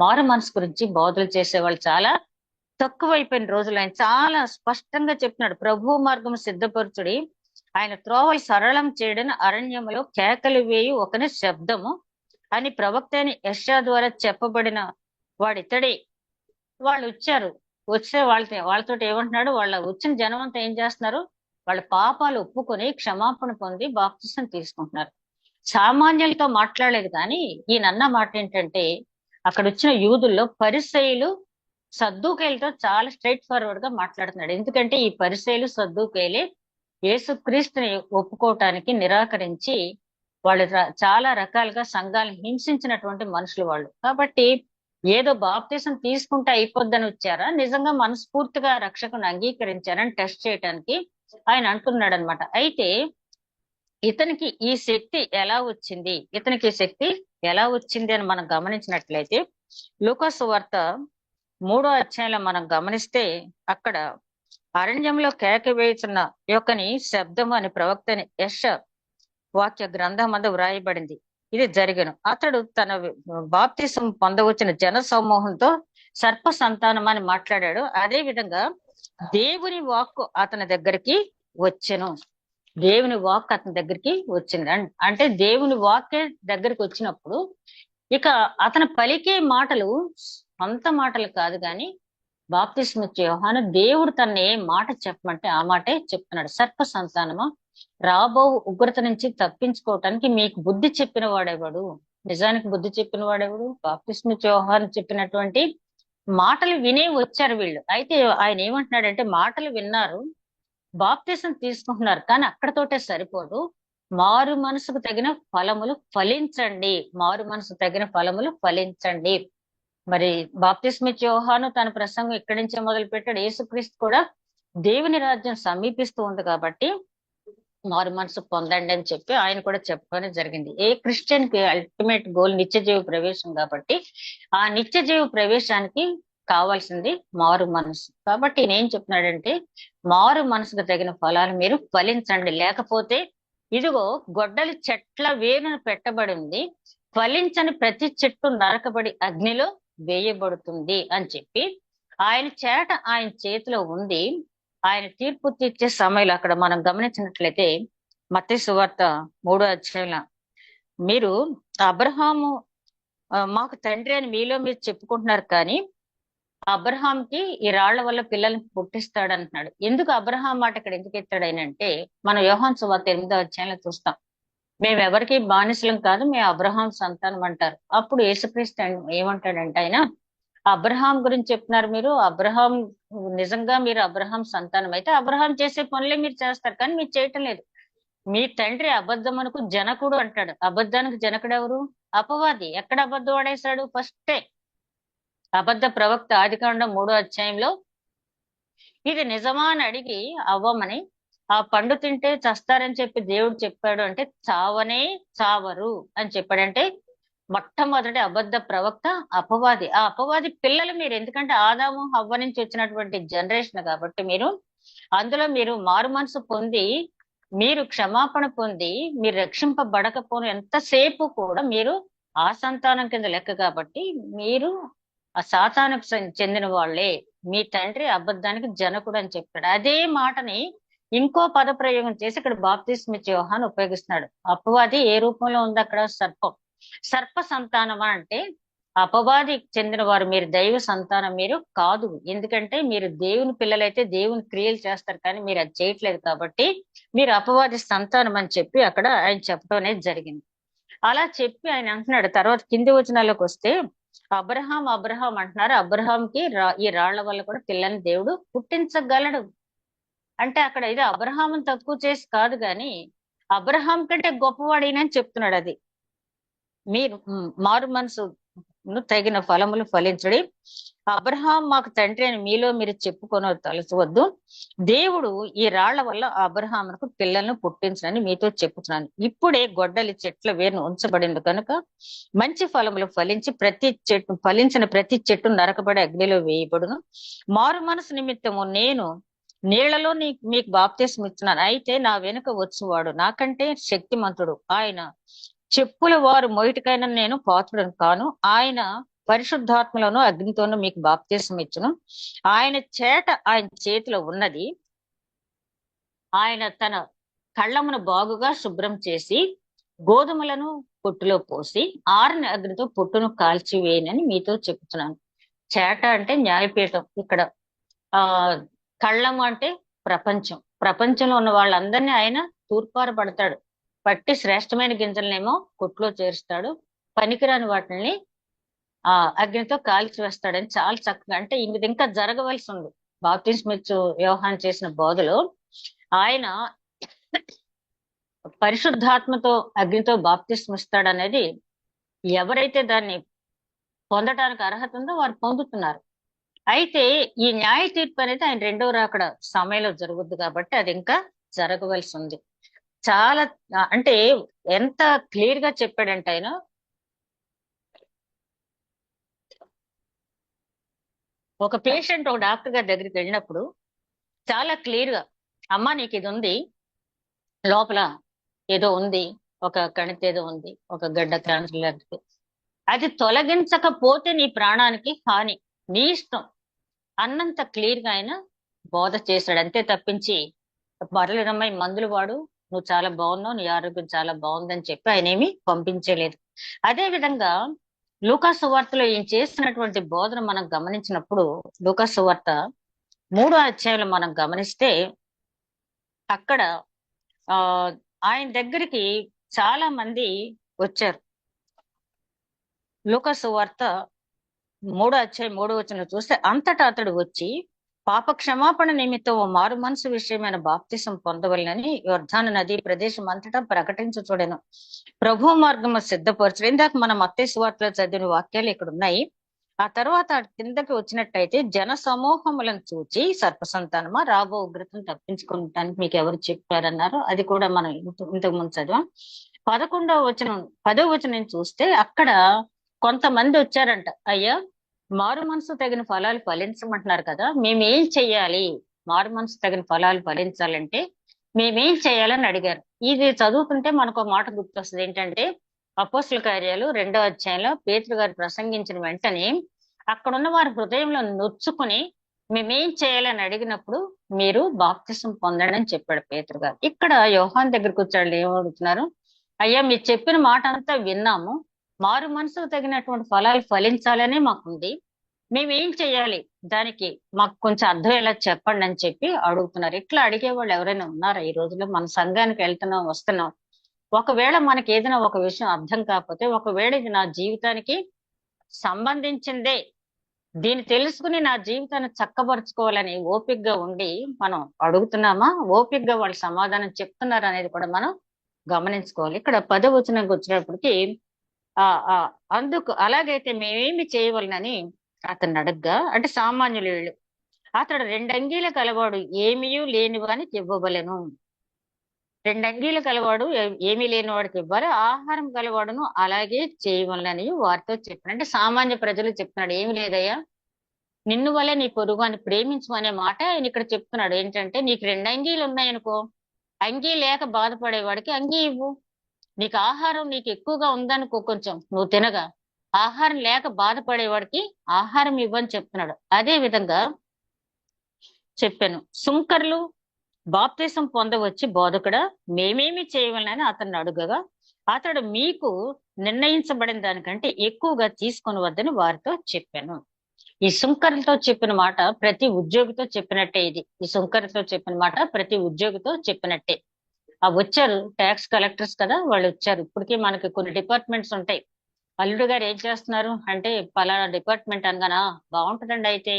మారు మనసు గురించి బోధలు చేసేవాళ్ళు చాలా తక్కువైపోయిన రోజులు. ఆయన చాలా స్పష్టంగా చెప్తున్నాడు, ప్రభు మార్గం సిద్ధపరచుడి, ఆయన త్రోవలు సరళం చేయడని అరణ్యములో కేకలు వేయి ఒకని శబ్దము అని ప్రవక్త అయిన యెషయా ద్వారా చెప్పబడిన వాడితడే. వాళ్ళు వచ్చారు, వస్తే వాళ్ళతో ఏమంటున్నాడు, వాళ్ళ వచ్చిన జనం అంతా ఏం చేస్తున్నారు, వాళ్ళ పాపాలు ఒప్పుకొని క్షమాపణ పొంది బాప్తిసం తీసుకుంటున్నారు. సామాన్యులతో మాట్లాడలేదు. కానీ ఈయనన్న మాట ఏంటంటే, అక్కడ వచ్చిన యూదుల్లో పరిసయ్యులు సద్దూకేలతో చాలా స్ట్రైట్ ఫార్వర్డ్ గా మాట్లాడుతున్నాడు. ఎందుకంటే ఈ పరిసయ్యులు సద్దూకేలే యేసుక్రీస్తుని ఒప్పుకోవటానికి నిరాకరించి వాళ్ళు చాలా రకాలుగా సంఘాలను హింసించినటువంటి మనుషులు వాళ్ళు. కాబట్టి ఏదో బాప్తిసం తీసుకుంటే అయిపోద్దని వచ్చారా, నిజంగా మనస్ఫూర్తిగా రక్షకుని అంగీకరించారని టెస్ట్ చేయడానికి ఆయన అంటున్నాడు అనమాట. అయితే ఇతనికి ఈ శక్తి ఎలా వచ్చింది, ఇతనికి ఈ శక్తి ఎలా వచ్చింది అని మనం గమనించినట్లయితే లూకాసు వార్త 3వ అధ్యాయంలో మనం గమనిస్తే అక్కడ అరణ్యంలో కేక వేయుచున్న యొక్కని శబ్దము అని ప్రవక్తని యెషయా వాక్య గ్రంథం అందు వ్రాయబడింది. ఇది జరిగను. అతడు తన బాప్తిసం పొందవచ్చిన జన సమూహంతో సర్ప సంతానం అని మాట్లాడాడు. అదే విధంగా దేవుని వాక్కు అతని దగ్గరికి వచ్చెను. దేవుని వాక్ అతని దగ్గరికి వచ్చింది. అంటే దేవుని వాక్కే దగ్గరికి వచ్చినప్పుడు ఇక అతను పలికే మాటలు సొంత మాటలు కాదు కానీ బాప్తిస్మ ఇచ్చే యోహాను దేవుడు తన ఏ మాట చెప్పమంటే ఆ మాటే చెప్తున్నాడు. సర్ప సంతానమా, రాబో ఉగ్రత నుంచి తప్పించుకోవటానికి మీకు బుద్ధి చెప్పిన వాడేవాడు. నిజానికి బుద్ధి చెప్పిన వాడేవాడు బాప్తిస్మ ఇచ్చే యోహాను చెప్పినటువంటి మాటలు వినే వచ్చారు వీళ్ళు. అయితే ఆయన ఏమంటున్నాడంటే మాటలు విన్నారు, బాప్తిసం తీసుకుంటున్నారు, కానీ అక్కడతోటే సరిపోదు. మారు మనసుకు తగిన ఫలములు ఫలించండి, మారు మనసు తగిన ఫలములు ఫలించండి. మరి బాప్తిస్మిచ్ యోహాను తన ప్రసంగం ఇక్కడి నుంచే మొదలు పెట్టాడు. యేసుక్రీస్తు కూడా దేవుని రాజ్యం సమీపిస్తూ ఉంది కాబట్టి మారు మనసు పొందండి అని చెప్పి ఆయన కూడా చెప్పడం జరిగింది. ఏ క్రిస్టియన్ కి అల్టిమేట్ గోల్ నిత్య జీవ ప్రవేశం కాబట్టి ఆ నిత్య జీవ ప్రవేశానికి కావాల్సింది మారు మనసు. కాబట్టి నేనేం చెప్తున్నాడంటే మారు మనసుకు తగిన ఫలాలు మీరు ఫలించండి, లేకపోతే ఇదిగో గొడ్డలి చెట్ల వేరును పెట్టబడి ఉంది, ఫలించని ప్రతి చెట్టు నరకబడి అగ్నిలో వేయబడుతుంది అని చెప్పి ఆయన చేట ఆయన చేతిలో ఉంది. ఆయన తీర్పు తీర్చే సమయంలో అక్కడ మనం గమనించినట్లయితే మత్తయి సువార్త 3వ అధ్యాయంలో మీరు అబ్రహాము మాకు తండ్రి అని మీలో మీరు చెప్పుకుంటున్నారు, కానీ అబ్రహాంకి ఈ రాళ్ల వల్ల పిల్లల్ని పుట్టిస్తాడు అంటున్నాడు. ఎందుకు అబ్రహాం మాట ఇక్కడ ఎందుకు ఎత్తాడు ఆయన అంటే మనం యోహాను సువార్త 8వ అధ్యాయంలో చూస్తాం. మేము ఎవరికి బానిసలం కాదు, మేము అబ్రహాం సంతానం అంటారు. అప్పుడు యేసుక్రీస్తు ఏమంటాడంటే ఆయన అబ్రహాం గురించి చెప్తున్నారు మీరు, అబ్రహాం నిజంగా మీరు అబ్రహాం సంతానం అయితే అబ్రహాం చేసే పనులే మీరు చేస్తారు, కానీ మీరు చేయటం లేదు. మీ తండ్రి అబద్ధమునకు జనకుడు అంటాడు. అబద్ధానికి జనకుడు ఎవరు? అపవాది. ఎక్కడ అబద్ధం ఆడేశాడు? ఫస్టే అబద్ధ ప్రవక్త ఆదికాండం 3వ అధ్యాయంలో ఇది నిజమా అని అడిగి అవ్వమని, ఆ పండు తింటే చస్తారని చెప్పి దేవుడు చెప్పాడు అంటే చావనే చావరు అని చెప్పాడంటే మొట్టమొదటి అబద్ధ ప్రవక్త అపవాది. ఆ అపవాది పిల్లలు మీరు, ఎందుకంటే ఆదాము హవ్వ నుంచి వచ్చినటువంటి జనరేషన్ కాబట్టి మీరు అందులో మీరు మారు మనసు పొంది మీరు క్షమాపణ పొంది మీరు రక్షింపబడకపోను ఎంతసేపు కూడా మీరు ఆ సంతానం కింద లెక్క. కాబట్టి మీరు ఆ సాతానుకు చెందిన వాళ్ళే, మీ తండ్రి అబద్ధానికి జనకుడు అని చెప్పాడు. అదే మాటని ఇంకో పద ప్రయోగం చేసి ఇక్కడ బాప్తిస్మ ఇచ్చే యోహాను ఉపయోగిస్తున్నాడు. అపవాది ఏ రూపంలో ఉంది అక్కడ? సర్పం. సర్ప సంతానం అంటే అపవాది చెందిన వారు, మీరు దైవ సంతానం మీరు కాదు. ఎందుకంటే మీరు దేవుని పిల్లలైతే దేవుని క్రియలు చేస్తారు, కానీ మీరు అది చేయట్లేదు కాబట్టి మీరు అపవాది సంతానం అని చెప్పి అక్కడ ఆయన చెప్పడం అనేది జరిగింది. అలా చెప్పి ఆయన అంటున్నాడు. తర్వాత కింది వచనాల్లోకి వస్తే అబ్రహాం అబ్రహాం అంటున్నారు. అబ్రహాంకి ఈ రాళ్ల వల్ల కూడా పిల్లని దేవుడు పుట్టించగలడు అంటే అక్కడ ఇది అబ్రహాముని తక్కువ చేసి కాదు, కానీ అబ్రహాం కంటే గొప్పవాడినని చెప్తున్నాడు. అది మీరు మారు మనసు తగిన ఫలములు ఫలించడి. అబ్రహాం మాకు తండ్రి అని మీలో మీరు చెప్పుకొని తలచవద్దు. దేవుడు ఈ రాళ్ల వల్ల అబ్రహామునకు పిల్లలను పుట్టించడని మీతో చెప్పుతున్నాను. ఇప్పుడే గొడ్డలి చెట్ల వేరును ఉంచబడింది కనుక మంచి ఫలములు ఫలించిన ప్రతి చెట్టు నరకబడి అగ్నిలో వేయబడును. మారు మనసు నిమిత్తము నేను నీళ్లలో మీకు బాప్తిస్మ ఇస్తున్నాను. అయితే నా వెనుక వచ్చేవాడు నాకంటే శక్తిమంతుడు, ఆయన చెప్పుల వారు మొయిటికైనా నేను పాత్రుడను కాను. ఆయన పరిశుద్ధాత్మలోను అగ్నితోనూ మీకు బాప్తిస్మ ఇచ్చును. ఆయన చేట ఆయన చేతిలో ఉన్నది. ఆయన తన కళ్ళమును బాగుగా శుభ్రం చేసి గోధుమలను పొట్టులో పోసి ఆరిన అగ్నితో పొట్టును కాల్చివేయనని మీతో చెప్తున్నాను. చేట అంటే న్యాయపీఠం. ఇక్కడ కళ్ళము అంటే ప్రపంచంలో ఉన్న వాళ్ళందరినీ ఆయన తూర్పార పడతాడు. పట్టి శ్రేష్టమైన గింజలనేమో కొట్లో చేరుస్తాడు, పనికిరాని వాటిని అగ్నితో కాల్చి వేస్తాడని చాలా చక్కగా, అంటే ఇది ఇంకా జరగవలసి ఉంది. బాప్తిస్మ యోహాను చేసిన బోధలో ఆయన పరిశుద్ధాత్మతో అగ్నితో బాప్తిస్మ ఇస్తాడనేది ఎవరైతే దాన్ని పొందటానికి అర్హత ఉందో వారు పొందుతున్నారు. అయితే ఈ న్యాయ తీర్పు అనేది ఆయన రెండవ రాకడ సమయంలో జరుగుద్ది కాబట్టి అది ఇంకా జరగవలసి ఉంది. చాలా అంటే ఎంత క్లియర్ గా చెప్పాడంటే ఆయన, ఒక పేషెంట్ ఒక డాక్టర్ గారి దగ్గరికి వెళ్ళినప్పుడు చాలా క్లియర్ గా, అమ్మా నీకు ఇది ఉంది, లోపల ఏదో ఉంది, ఒక కణితి ఏదో ఉంది, ఒక గడ్డ క్యాన్సర్ లాంటిది, అది తొలగించకపోతే నీ ప్రాణానికి హాని, నీ ఇష్టం అన్నంత క్లియర్ గా ఆయన బోధ చేశాడు. అంతే తప్పించి మరలినమ్మాయి మందులు వాడు, నువ్వు చాలా బాగున్నావు, నీ ఆరోగ్యం చాలా బాగుందని చెప్పి ఆయన ఏమీ పంపించలేదు. అదే విధంగా లూకా సువార్తలో ఈయన చేసినటువంటి బోధన మనం గమనించినప్పుడు, లూకా సువార్త 3వ అధ్యాయంలో మనం గమనిస్తే అక్కడ ఆ ఆయన దగ్గరికి చాలా మంది వచ్చారు. లూకా సువార్త 3వ అధ్యాయం 3వ వచనం చూస్తే, అంతటా అతడు వచ్చి పాప క్షమాపణ నిమిత్తం ఓ మారు మనసు విషయమైన బాప్తిసం పొందవలనని యొర్దాను నది ప్రదేశం అంతటా ప్రకటించుచుడెను. ప్రభు మార్గము సిద్ధపరచు. ఇందాక మనం మత్తయి సువార్తలో చదివిన వాక్యాలు ఇక్కడ ఉన్నాయి. ఆ తర్వాత కిందకి వచ్చినట్టయితే, జన సమూహములను చూచి సర్ప సంతానమా రాబో ఉగ్రతను తప్పించుకోవటానికి మీకు ఎవరు చెప్పారన్నారు. అది కూడా మనం ఇంతకు ముందు చదివాం. 10వ వచనం చూస్తే అక్కడ కొంతమంది వచ్చారంట. అయ్యా, మారు మనసు తగిన ఫలాలు ఫలించమంటున్నారు కదా, మేమేం చెయ్యాలి, మారు మనసు తగిన ఫలాలు ఫలించాలంటే మేమేం చేయాలని అడిగారు. ఇది చదువుతుంటే మనకు ఒక మాట గుర్తొస్తుంది. ఏంటంటే, అపోస్తుల కార్యాలు 2వ అధ్యాయంలో పేతురు గారు ప్రసంగించిన వెంటనే అక్కడున్న వారి హృదయంలో నొచ్చుకుని మేమేం చేయాలని అడిగినప్పుడు మీరు బాప్తిసం పొందండి అని చెప్పాడు పేతురు గారు. ఇక్కడ యోహాన్ దగ్గరకు వచ్చాడు, ఏమడుగుతున్నారు, అయ్యా మీరు చెప్పిన మాట అంతా విన్నాము, మారు మనసుకు తగినటువంటి ఫలాలు ఫలించాలనే మాకుంది, మేమేం చెయ్యాలి, దానికి మాకు కొంచెం అర్థమయ్యేలా చెప్పండి అని చెప్పి అడుగుతున్నారు. ఇట్లా అడిగే వాళ్ళు ఎవరైనా ఉన్నారా ఈ రోజుల్లో? మన సంఘానికి వెళ్తున్నాం, వస్తున్నాం, ఒకవేళ మనకి ఏదైనా ఒక విషయం అర్థం కాకపోతే, ఒకవేళ ఇది నా జీవితానికి సంబంధించిందే, దీన్ని తెలుసుకుని నా జీవితాన్ని చక్కబరుచుకోవాలని ఓపికగా ఉండి మనం అడుగుతున్నామా, ఓపికగా వాళ్ళు సమాధానం చెప్తున్నారు అనేది కూడా మనం గమనించుకోవాలి. ఇక్కడ 10వ వచనంకి వచ్చినప్పటికీ ఆ ఆ అందుకు అలాగైతే మేమేమి చేయవలనని అతన్ని అడగ్గా, అంటే సామాన్యులు వీళ్ళు, అతడు 2 అంగీల కలవాడు ఏమీ లేని వానికి ఇవ్వవలెను. 2 అంగీలు కలవాడు ఏమీ లేని వాడికి ఇవ్వాలి, ఆహారం కలవాడును అలాగే చేయవలనని వారితో చెప్పాడు. అంటే సామాన్య ప్రజలు చెప్తున్నాడు, ఏమి లేదయ్యా, నిన్ను వల్లే నీ పొరుగు అని ప్రేమించు అనే మాట ఆయన ఇక్కడ చెప్తున్నాడు. ఏంటంటే, నీకు 2 అంగీలు ఉన్నాయనుకో, అంగీ లేక బాధపడేవాడికి అంగీ ఇవ్వు. నీకు ఆహారం నీకు ఎక్కువగా ఉందనుకో, కొంచెం నువ్వు తినగా, ఆహారం లేక బాధపడేవాడికి ఆహారం ఇవ్వని చెప్తున్నాడు. అదే విధంగా చెప్పాను, సుంకర్లు బాప్తిసం పొందవచ్చి బోధకుడా మేమేమి చేయవలనని అతన్ని అడుగగా, అతడు మీకు నిర్ణయించబడిన దానికంటే ఎక్కువగా తీసుకొని వద్దని వారితో చెప్పాను. ఈ సుంకర్లతో చెప్పిన మాట ప్రతి ఉద్యోగితో చెప్పినట్టే. ఈ సుంకర్లతో చెప్పిన మాట ప్రతి ఉద్యోగితో చెప్పినట్టే. ఆ వచ్చారు ట్యాక్స్ కలెక్టర్స్ కదా, వాళ్ళు వచ్చారు. ఇప్పటికీ మనకి కొన్ని డిపార్ట్మెంట్స్ ఉంటాయి. అల్లుడు గారు ఏం చేస్తున్నారు అంటే, పలానా డిపార్ట్మెంట్ అనగానా, బాగుంటుందండి, అయితే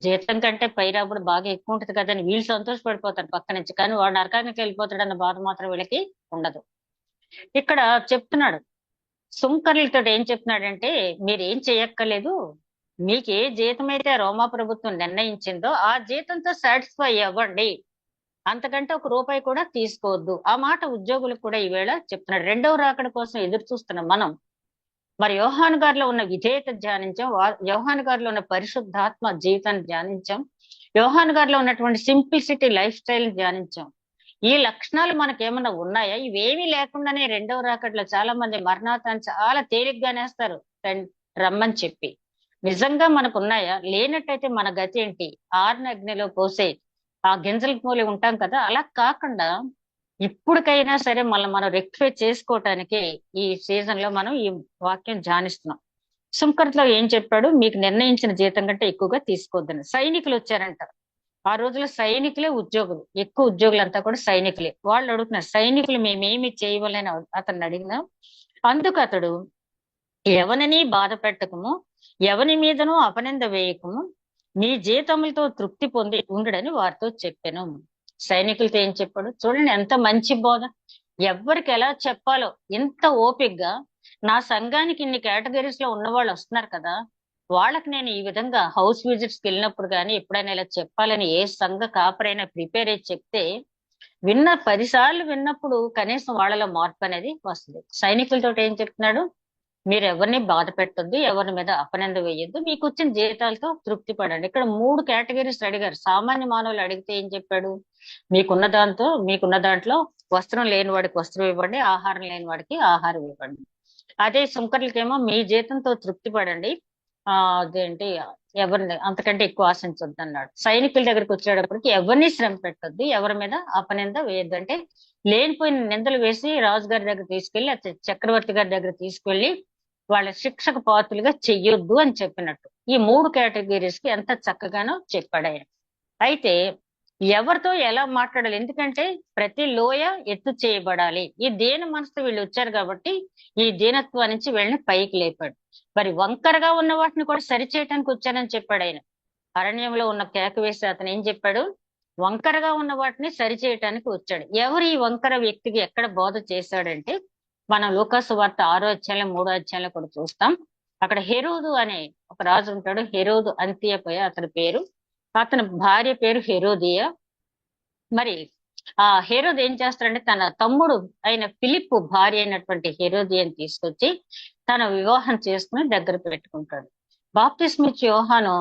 జీతం కంటే పై రాబడి బాగా ఎక్కువ ఉంటుంది కదా అని వీళ్ళు సంతోషపడిపోతారు పక్క నుంచి. కానీ వాడు నరకానికి వెళ్ళిపోతాడన్న బాధ మాత్రం వీళ్ళకి ఉండదు. ఇక్కడ చెప్తున్నాడు, సుంకర్లతో ఏం చెప్తున్నాడంటే, మీరేం చేయక్కర్లేదు, మీకు ఏ జీతం అయితే రోమా ప్రభుత్వం నిర్ణయించిందో ఆ జీతంతో సాటిస్ఫై అవ్వండి, అంతకంటే ఒక రూపాయి కూడా తీసుకోవద్దు. ఆ మాట ఉద్యోగులకు కూడా ఈవేళ చెప్తున్నాడు. 2వ రాకడ కోసం ఎదురు చూస్తున్నాం మనం. మరి యోహాను గారిలో ఉన్న విధేయత ధ్యానించాం, యోహాను గారిలో ఉన్న పరిశుద్ధాత్మ జీవితాన్ని ధ్యానించాం, యోహాను గారిలో ఉన్నటువంటి సింప్లిసిటీ లైఫ్ స్టైల్ ధ్యానించాం. ఈ లక్షణాలు మనకేమన్నా ఉన్నాయా? ఇవేమీ లేకుండానే 2వ రాకడలో చాలా మంది మరణాతాన్ని చాలా తేలిగ్గానేస్తారు రమ్మని చెప్పి. నిజంగా మనకు ఉన్నాయా? లేనట్టయితే మన గతి ఏంటి? ఆరిన అగ్నిలో పోసే ఆ గింజల పోలి ఉంటాం కదా. అలా కాకుండా ఇప్పటికైనా సరే మనం రెక్టిఫై చేసుకోవటానికి ఈ సీజన్ లో మనం ఈ వాక్యం ధ్యానిస్తున్నాం. సుంకర్లో ఏం చెప్పాడు, మీకు నిర్ణయించిన జీతం కంటే ఎక్కువగా తీసుకోవద్దని. సైనికులు వచ్చారంట. ఆ రోజుల్లో సైనికులే ఉద్యోగులు, ఎక్కువ ఉద్యోగులంతా కూడా సైనికులే. వాళ్ళు అడుగుతున్నారు, సైనికులు మేమేమి చేయవలని అతన్ని అడిగినా, అందుకు అతడు, ఎవరిని బాధ పెట్టకము, ఎవరి మీదనూ అపనింద వేయకము, మీ జీతములతో తృప్తి పొంది ఉండడని వారితో చెప్పాను. సైనికులతో ఏం చెప్పాడు చూడండి, ఎంత మంచి బోధ. ఎవరికి ఎలా చెప్పాలో ఎంత ఓపికగా. నా సంఘానికి ఇన్ని కేటగిరీస్ లో ఉన్న వాళ్ళు వస్తున్నారు కదా, వాళ్ళకి నేను ఈ విధంగా హౌస్ విజిట్స్ కి వెళ్ళినప్పుడు కానీ ఎప్పుడైనా ఇలా చెప్పాలని ఏ సంఘ కాపరైనా ప్రిపేర్ అయ్యి చెప్తే విన్న 10 సార్లు విన్నప్పుడు కనీసం వాళ్ళలో మార్పు అనేది వస్తుంది. సైనికులతో ఏం చెప్తున్నాడు? మీరు ఎవరిని బాధ పెట్టొద్దు, ఎవరి మీద అపనింద వేయొద్దు, మీకు వచ్చిన జీతాలతో తృప్తి పడండి. ఇక్కడ 3 కేటగిరీస్ అడిగారు. సామాన్య మానవులు అడిగితే ఏం చెప్పాడు? మీకున్న దాంట్లో వస్త్రం లేని వాడికి వస్త్రం ఇవ్వండి, ఆహారం లేని వాడికి ఆహారం ఇవ్వండి. అదే సుంకర్లకేమో మీ జీతంతో తృప్తి పడండి, అదేంటి ఎవరిని అంతకంటే ఎక్కువ ఆశించొద్దు అన్నాడు. సైనికుల దగ్గరికి వచ్చేటప్పటికి ఎవరిని శ్రమ పెట్టొద్దు, ఎవరి మీద అపనింద వేయొద్దు అంటే లేనిపోయిన నిందలు వేసి రాజుగారి దగ్గర తీసుకెళ్లి చక్రవర్తి గారి దగ్గర తీసుకెళ్లి వాళ్ళ శిక్షకు పాత్రులుగా చెయ్యొద్దు అని చెప్పినట్టు ఈ 3 కేటగిరీస్ కి ఎంత చక్కగానో చెప్పాడు ఆయన. అయితే ఎవరితో ఎలా మాట్లాడాలి? ఎందుకంటే ప్రతి లోయ ఎత్తు చేయబడాలి. ఈ దీన మనసుతో వీళ్ళు వచ్చారు కాబట్టి ఈ దీనత్వం నుంచి వీళ్ళని పైకి లేపాడు. మరి వంకరగా ఉన్న వాటిని కూడా సరిచేయటానికి వచ్చానని చెప్పాడు ఆయన. అరణ్యంలో ఉన్న కేక వేసి అతను ఏం చెప్పాడు? వంకరగా ఉన్న వాటిని సరిచేయటానికి వచ్చాడు. ఎవరు ఈ వంకర వ్యక్తికి ఎక్కడ బోధ చేశాడంటే మనం లూకాసు వార్త 6వ అధ్యాయంలో 3వ అధ్యాయంలో కూడా చూస్తాం. అక్కడ హెరోదు అనే ఒక రాజు ఉంటాడు. హెరోదు అంతియపయ అతని పేరు. అతని భార్య పేరు హెరోదియ. మరి ఆ హెరోదు ఏం చేస్తాడంటే తన తమ్ముడు అయిన ఫిలిప్పు భార్య అయినటువంటి హెరోదియని తీసుకొచ్చి తన వివాహం చేసుకుని దగ్గర పెట్టుకుంటాడు. బాప్తిస్మిచ్చి యోహాను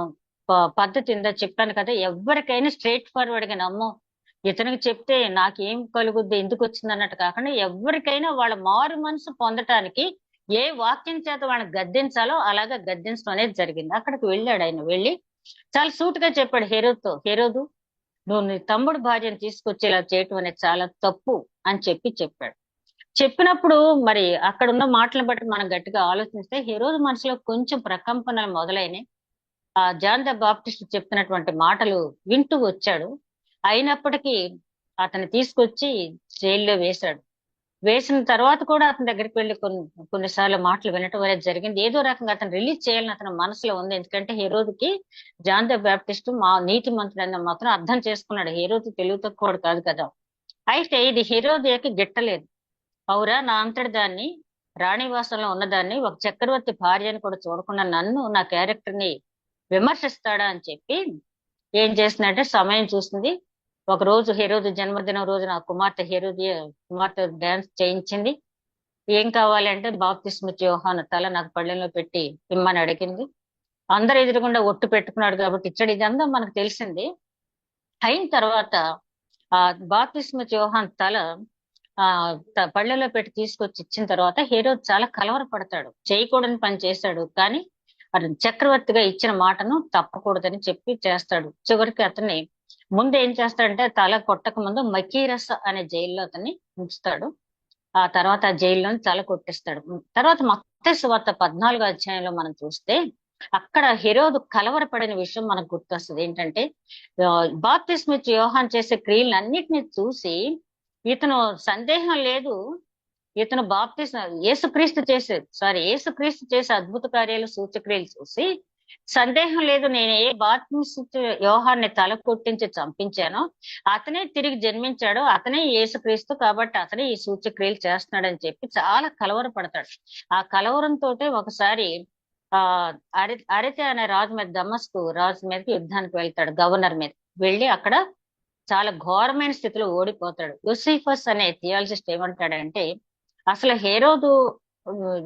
పద్ధతి ఇందా చెప్పాను కదా, ఎవరికైనా స్ట్రైట్ ఫార్వర్డ్ గా నమ్మో ఇతనికి చెప్తే నాకేం కలుగుద్ది, ఎందుకు వచ్చింది అన్నట్టు కాకుండా ఎవరికైనా వాళ్ళ మారు మనసు పొందటానికి ఏ వాక్యం చేత వాళ్ళని గద్దించాలో అలాగా గద్దించడం అనేది జరిగింది. అక్కడికి వెళ్ళాడు ఆయన. వెళ్ళి చాలా సూటుగా చెప్పాడు హెరోదుతో, హెరోదు నువ్వు నీ తమ్ముడు భార్యను తీసుకొచ్చి ఇలా చేయటం అనేది చాలా తప్పు అని చెప్పాడు. చెప్పినప్పుడు మరి అక్కడ ఉన్న మాటలను బట్టి మనం గట్టిగా ఆలోచిస్తే హెరోదు మనసులో కొంచెం ప్రకంపనలు మొదలైనవి. జాన్ ద బాప్టిస్ట్ చెప్తున్నటువంటి మాటలు వింటూ వచ్చాడు. అయినప్పటికీ అతన్ని తీసుకొచ్చి జైల్లో వేశాడు. వేసిన తర్వాత కూడా అతని దగ్గరికి వెళ్ళి కొన్నిసార్లు మాటలు వినటం అనేది జరిగింది. ఏదో రకంగా అతను రిలీజ్ చేయాలని అతని మనసులో ఉంది. ఎందుకంటే హెరోదుకి జాన్ ద బాప్టిస్ట్ నీతి మంత్రుడన్న మాత్రం అర్థం చేసుకున్నాడు. హెరోదు తెలివి తక్కువడు కాదు కదా. అయితే ఇది హెరోదియాకి గిట్టలేదు. అవురా, నా అంతటి దాన్ని రాణివాసంలో ఉన్నదాన్ని ఒక చక్రవర్తి భార్యని కూడా చూడకుండా నన్ను నా క్యారెక్టర్ ని విమర్శిస్తాడా అని చెప్పి ఏం చేసిందంటే సమయం చూసింది. ఒక రోజు హెరోదు జన్మదినం రోజు నా కుమార్తె డాన్స్ చేయించింది. ఏం కావాలి అంటే బాప్తిస్మిచ్చి యోహాను తల నాకు పళ్ళెంలో పెట్టి ఇమ్మని అడిగింది. అందరు ఎదురుగుండా ఒట్టు పెట్టుకున్నాడు కాబట్టి ఇచ్చడి. ఇదంతా మనకు తెలిసింది. అయిన తర్వాత ఆ బాప్తిస్మిచ్చి యోహాను తల పళ్ళెలో పెట్టి తీసుకొచ్చి ఇచ్చిన తర్వాత హెరోదు చాలా కలవరపడతాడు. చేయకూడని పని చేశాడు, కానీ అతను చక్రవర్తిగా ఇచ్చిన మాటను తప్పకూడదని చెప్పి చేస్తాడు. చివరికి అతన్ని ముందు ఏం చేస్తాడంటే తల కొట్టక ముందు మకీరస్ అనే జైల్లో అతన్ని ఉంచుతాడు. ఆ తర్వాత ఆ జైల్లోని తల కొట్టిస్తాడు. తర్వాత మత్తయి సువార్త 14వ అధ్యాయంలో మనం చూస్తే అక్కడ హెరోదు కలవరపడిన విషయం మనకు గుర్తొస్తుంది. ఏంటంటే బాప్తిస్మిచ్చి యోహాను చేసే క్రియలన్నిటిని చూసి ఇతను సందేహం లేదు, ఇతను యేసుక్రీస్తు చేసే అద్భుత కార్యాలు సూచక్రియలు చూసి సందేహం లేదు, నేను ఏ బాప్తిస్మిచ్చి యోహాన్ని తల కొట్టించి చంపించానో అతనే తిరిగి జన్మించాడు, అతనే యేసుక్రీస్తు, కాబట్టి అతనే ఈ సూచక్రియలు చేస్తున్నాడని చెప్పి చాలా కలవరపడతాడు. ఆ కలవరంతో ఒకసారి అరితే అనే రాజు మీద దమస్కు రాజు మీదకి యుద్ధానికి వెళ్తాడు. గవర్నర్ మీద వెళ్ళి అక్కడ చాలా ఘోరమైన స్థితిలో ఓడిపోతాడు. యూసిఫస్ అనే థియాలజిస్ట్ ఏమంటాడంటే అసలు హెరోదు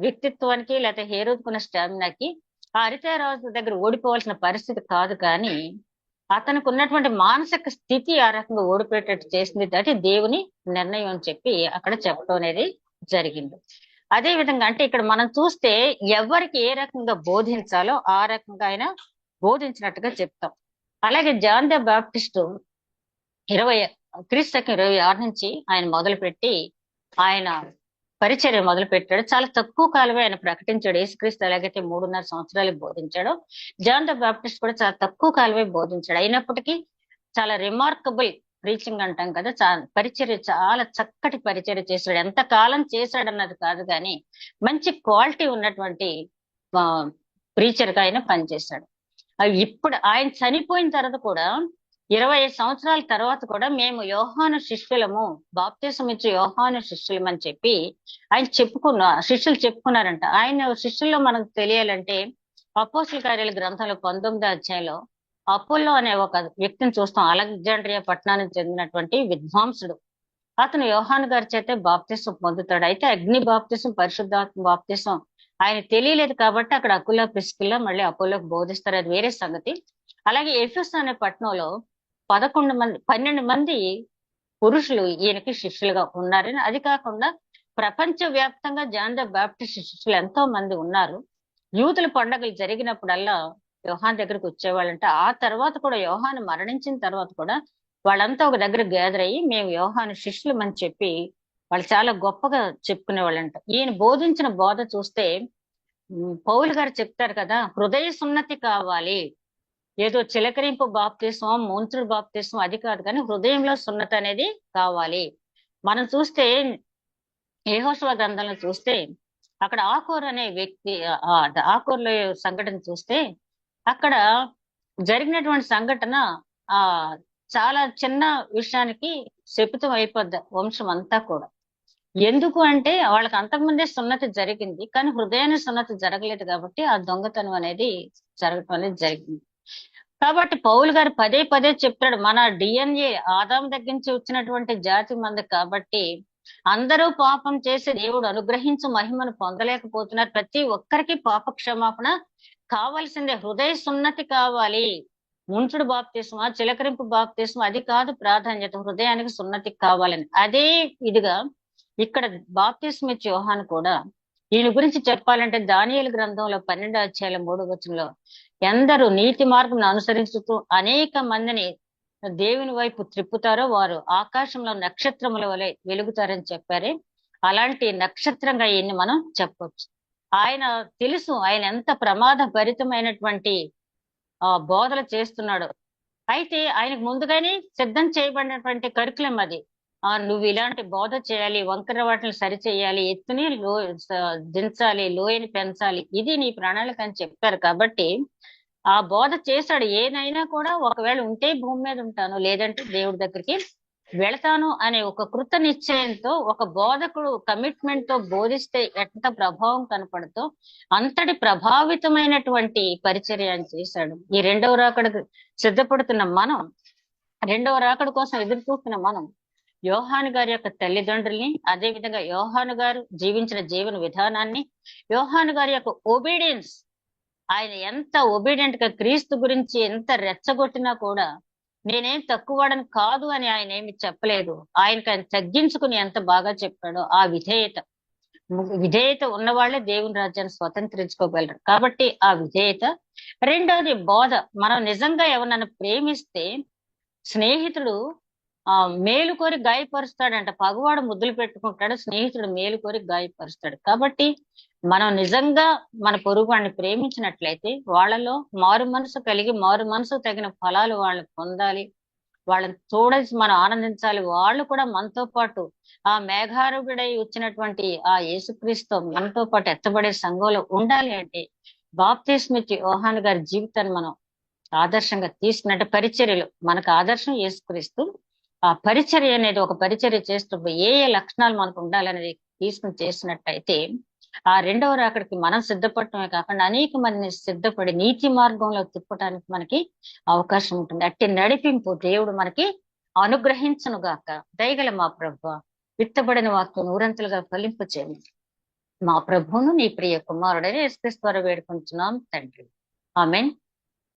వ్యక్తిత్వానికి లేకపోతే హెరోదుకున్న స్టామినాకి ఆ అరితేరాజు దగ్గర ఓడిపోవాల్సిన పరిస్థితి కాదు, కానీ అతనికి ఉన్నటువంటి మానసిక స్థితి ఆ రకంగా ఓడిపోయేటట్టు చేసింది. అంటే దేవుని నిర్ణయం అని చెప్పి అక్కడ చెప్పడం అనేది జరిగింది. అదే విధంగా అంటే ఇక్కడ మనం చూస్తే ఎవరికి ఏ రకంగా బోధించాలో ఆ రకంగా ఆయన బోధించినట్టుగా చెప్తాం. అలాగే జాన్ ద బాప్టిస్ట్ క్రీస్తు 26 నుంచి ఆయన మొదలుపెట్టి ఆయన పరిచర్య మొదలు పెట్టాడు. చాలా తక్కువ కాలమే ఆయన ప్రకటించాడు. యేసుక్రీస్తు ఎలాగైతే 3.5 సంవత్సరాలు బోధించాడో జాన్ ద బాప్టిస్ట్ కూడా చాలా తక్కువ కాలమే బోధించాడు. అయినప్పటికీ చాలా రిమార్కబుల్ ప్రీచింగ్ అంటాం కదా, చాలా చక్కటి పరిచర్య చేశాడు. ఎంత కాలం చేశాడు అన్నది కాదు, కానీ మంచి క్వాలిటీ ఉన్నటువంటి ప్రీచర్ గా ఆయన పనిచేశాడు. ఇప్పుడు ఆయన చనిపోయిన తర్వాత కూడా 25 సంవత్సరాల తర్వాత కూడా మేము యోహాను శిష్యులము, బాప్తిసం ఇచ్చే యోహాను శిష్యులం అని చెప్పి ఆయన శిష్యులు చెప్పుకున్నారంట. ఆయన శిష్యుల్లో మనకు తెలియాలంటే అపోస్తల కార్యాల గ్రంథంలో 19వ అధ్యాయంలో అపోల్లో అనే ఒక వ్యక్తిని చూస్తాం. అలెగ్జాండ్రియా పట్టణానికి చెందినటువంటి విద్వాంసుడు. అతను యోహాను గారి చేతే బాప్తిసం పొందుతాడు. అయితే అగ్ని బాప్తిసం, పరిశుద్ధాత్మ బాప్తిసం ఆయన తెలియలేదు కాబట్టి అక్కడ అకుల ప్రిస్కిల్లా మళ్ళీ అపోలోకి బోధిస్తారు, అది వేరే సంగతి. అలాగే ఎఫెసు అనే పట్టణంలో 12 మంది పురుషులు ఈయనకి శిష్యులుగా ఉన్నారని, అది కాకుండా ప్రపంచ వ్యాప్తంగా జాన్ ద బాప్టిస్ట్ శిష్యులు ఎంతో మంది ఉన్నారు. యూదుల పండుగలు జరిగినప్పుడల్లా యోహాన్ దగ్గరకు వచ్చేవాళ్ళంట. ఆ తర్వాత కూడా యోహాను మరణించిన తర్వాత కూడా వాళ్ళంతా ఒక దగ్గర గ్యాదర్ అయ్యి మేము యోహాను శిష్యులం అని చెప్పి వాళ్ళు చాలా గొప్పగా చెప్పుకునే వాళ్ళంట. ఈయన బోధించిన బోధ చూస్తే పౌలు గారు చెప్తారు కదా, హృదయ సున్నతి కావాలి, ఏదో చిలకరింపు బాప్తిసం, ముంచుడు బాప్తిసం అది కాదు, కానీ హృదయంలో సున్నతి అనేది కావాలి. మనం చూస్తే యెహోషువ గ్రంథంలో చూస్తే అక్కడ ఆకోర్ అనే వ్యక్తి, ఆకోర్లో సంఘటన చూస్తే అక్కడ జరిగినటువంటి సంఘటన ఆ చాలా చిన్న విషయానికి శపితం అయిపోద్ది వంశం అంతా కూడా. ఎందుకు అంటే వాళ్ళకి అంతకుముందే సున్నతి జరిగింది, కానీ హృదయాన్ని సున్నతి జరగలేదు కాబట్టి ఆ దొంగతనం అనేది జరగటం అనేది జరిగింది. కాబట్టి పౌలు గారు పదే పదే చెప్తాడు, మన డిఎన్ఏ ఆదాం దగ్గర నుంచి వచ్చినటువంటి జాతి మంది కాబట్టి అందరూ పాపం చేసి దేవుడు అనుగ్రహించు మహిమను పొందలేకపోతున్నారు. ప్రతి ఒక్కరికి పాప క్షమాపణ కావాల్సిందే, హృదయ సున్నతి కావాలి. ముంచుడు బాప్తిస్మా, చిలకరింపు బాప్తిస్మా అది కాదు ప్రాధాన్యత, హృదయానికి సున్నతి కావాలని. అదే ఇదిగా ఇక్కడ బాప్తిస్మ ఇచ్చే యోహాను కూడా ఈయన గురించి చెప్పాలంటే దానియేలు గ్రంథంలో 12వ అధ్యాయం 3వ వచనంలో ఎందరూ నీతి మార్గం అనుసరిస్తూ అనేక మందిని దేవుని వైపు త్రిప్పుతారో వారు ఆకాశంలో నక్షత్రముల వలె వెలుగుతారని చెప్పారే, అలాంటి నక్షత్రంగా ఈయన్ని మనం చెప్పొచ్చు. ఆయన తెలుసు ఆయన ఎంత ప్రమాద భరితమైనటువంటి బోధలు చేస్తున్నాడు. అయితే ఆయనకు ముందుగానే సిద్ధం చేయబడినటువంటి కరికులం అది. నువ్వు ఇలాంటి బోధ చేయాలి, వంకర వాటిని సరిచేయాలి, ఎత్తుని దించాలి, లోయని పెంచాలి, ఇది నీ ప్రణాళిక అని చెప్తారు. కాబట్టి ఆ బోధ చేశాడు. ఏనైనా కూడా ఒకవేళ ఉంటే భూమి మీద ఉంటాను, లేదంటే దేవుడి దగ్గరికి వెళతాను అనే ఒక కృత నిశ్చయంతో ఒక బోధకుడు కమిట్మెంట్ తో బోధిస్తే ఎంత ప్రభావం కనపడుతో అంతటి ప్రభావితమైనటువంటి పరిచర్య అని చేశాడు. ఈ రెండవ రాకడకు సిద్ధపడుతున్న మనం, రెండవ రాకడ కోసం ఎదురు చూస్తున్న మనం యోహాను గారి యొక్క తల్లిదండ్రుల్ని, అదే విధంగా యోహాను గారు జీవించిన జీవన విధానాన్ని, యోహాను గారి యొక్క ఒబీడియన్స్, ఆయన ఎంత ఒబీడియంట్ గా క్రీస్తు గురించి ఎంత రెచ్చగొట్టినా కూడా నేనేం తక్కువవాడని కాదు అని ఆయన ఏమి చెప్పలేదు. ఆయనకు ఆయన తగ్గించుకుని ఎంత బాగా చెప్పాడో ఆ విధేయత ఉన్న వాళ్ళే దేవుని రాజ్యాన్ని స్వతంత్రించుకోగలరు. కాబట్టి ఆ విధేయత. రెండవది బోధ. మనం నిజంగా ఎవరన్నా ప్రేమిస్తే స్నేహితుడు మేలు కోరి గాయపరుస్తాడంట, పగవాడు ముద్దులు పెట్టుకుంటాడు, స్నేహితుడు మేలు కోరి గాయపరుస్తాడు. కాబట్టి మనం నిజంగా మన పొరుగు వాడిని ప్రేమించినట్లయితే వాళ్ళలో మారు మనసు కలిగి మారు మనసు తగిన ఫలాలు వాళ్ళు పొందాలి, వాళ్ళని చూడేసి మనం ఆనందించాలి. వాళ్ళు కూడా మనతో పాటు ఆ మేఘారూఢుడై వచ్చినటువంటి ఆ యేసుక్రీస్తు మనతో పాటు ఎత్తబడే సంఘంలో ఉండాలి. అంటే బాప్తిస్మ ఇచ్చే యోహాను గారి జీవితాన్ని మనం ఆదర్శంగా తీసుకున్నట్టు, పరిచర్యలు మనకు ఆదర్శం యేసుక్రీస్తు. ఆ పరిచర్య అనేది ఒక పరిచర్య చేస్తున్నప్పుడు ఏ లక్షణాలు మనకు ఉండాలనేది తీసుకుని చేసినట్టయితే ఆ రెండవ రాకడికి మనం సిద్ధపడటమే కాకుండా అనేక మందిని సిద్ధపడి నీతి మార్గంలో తిప్పడానికి మనకి అవకాశం ఉంటుంది. అట్టి నడిపింపు దేవుడు మనకి అనుగ్రహించను గాక. దయగల మా ప్రభువా, విత్తబడిన వాక్యం నూరంతులుగా ఫలింపు చేయమని మా ప్రభువును నీ ప్రియ కుమారుడని యేసుక్రీస్తు ద్వారా వేడుకుంటున్నాం తండ్రి. ఆమేన్.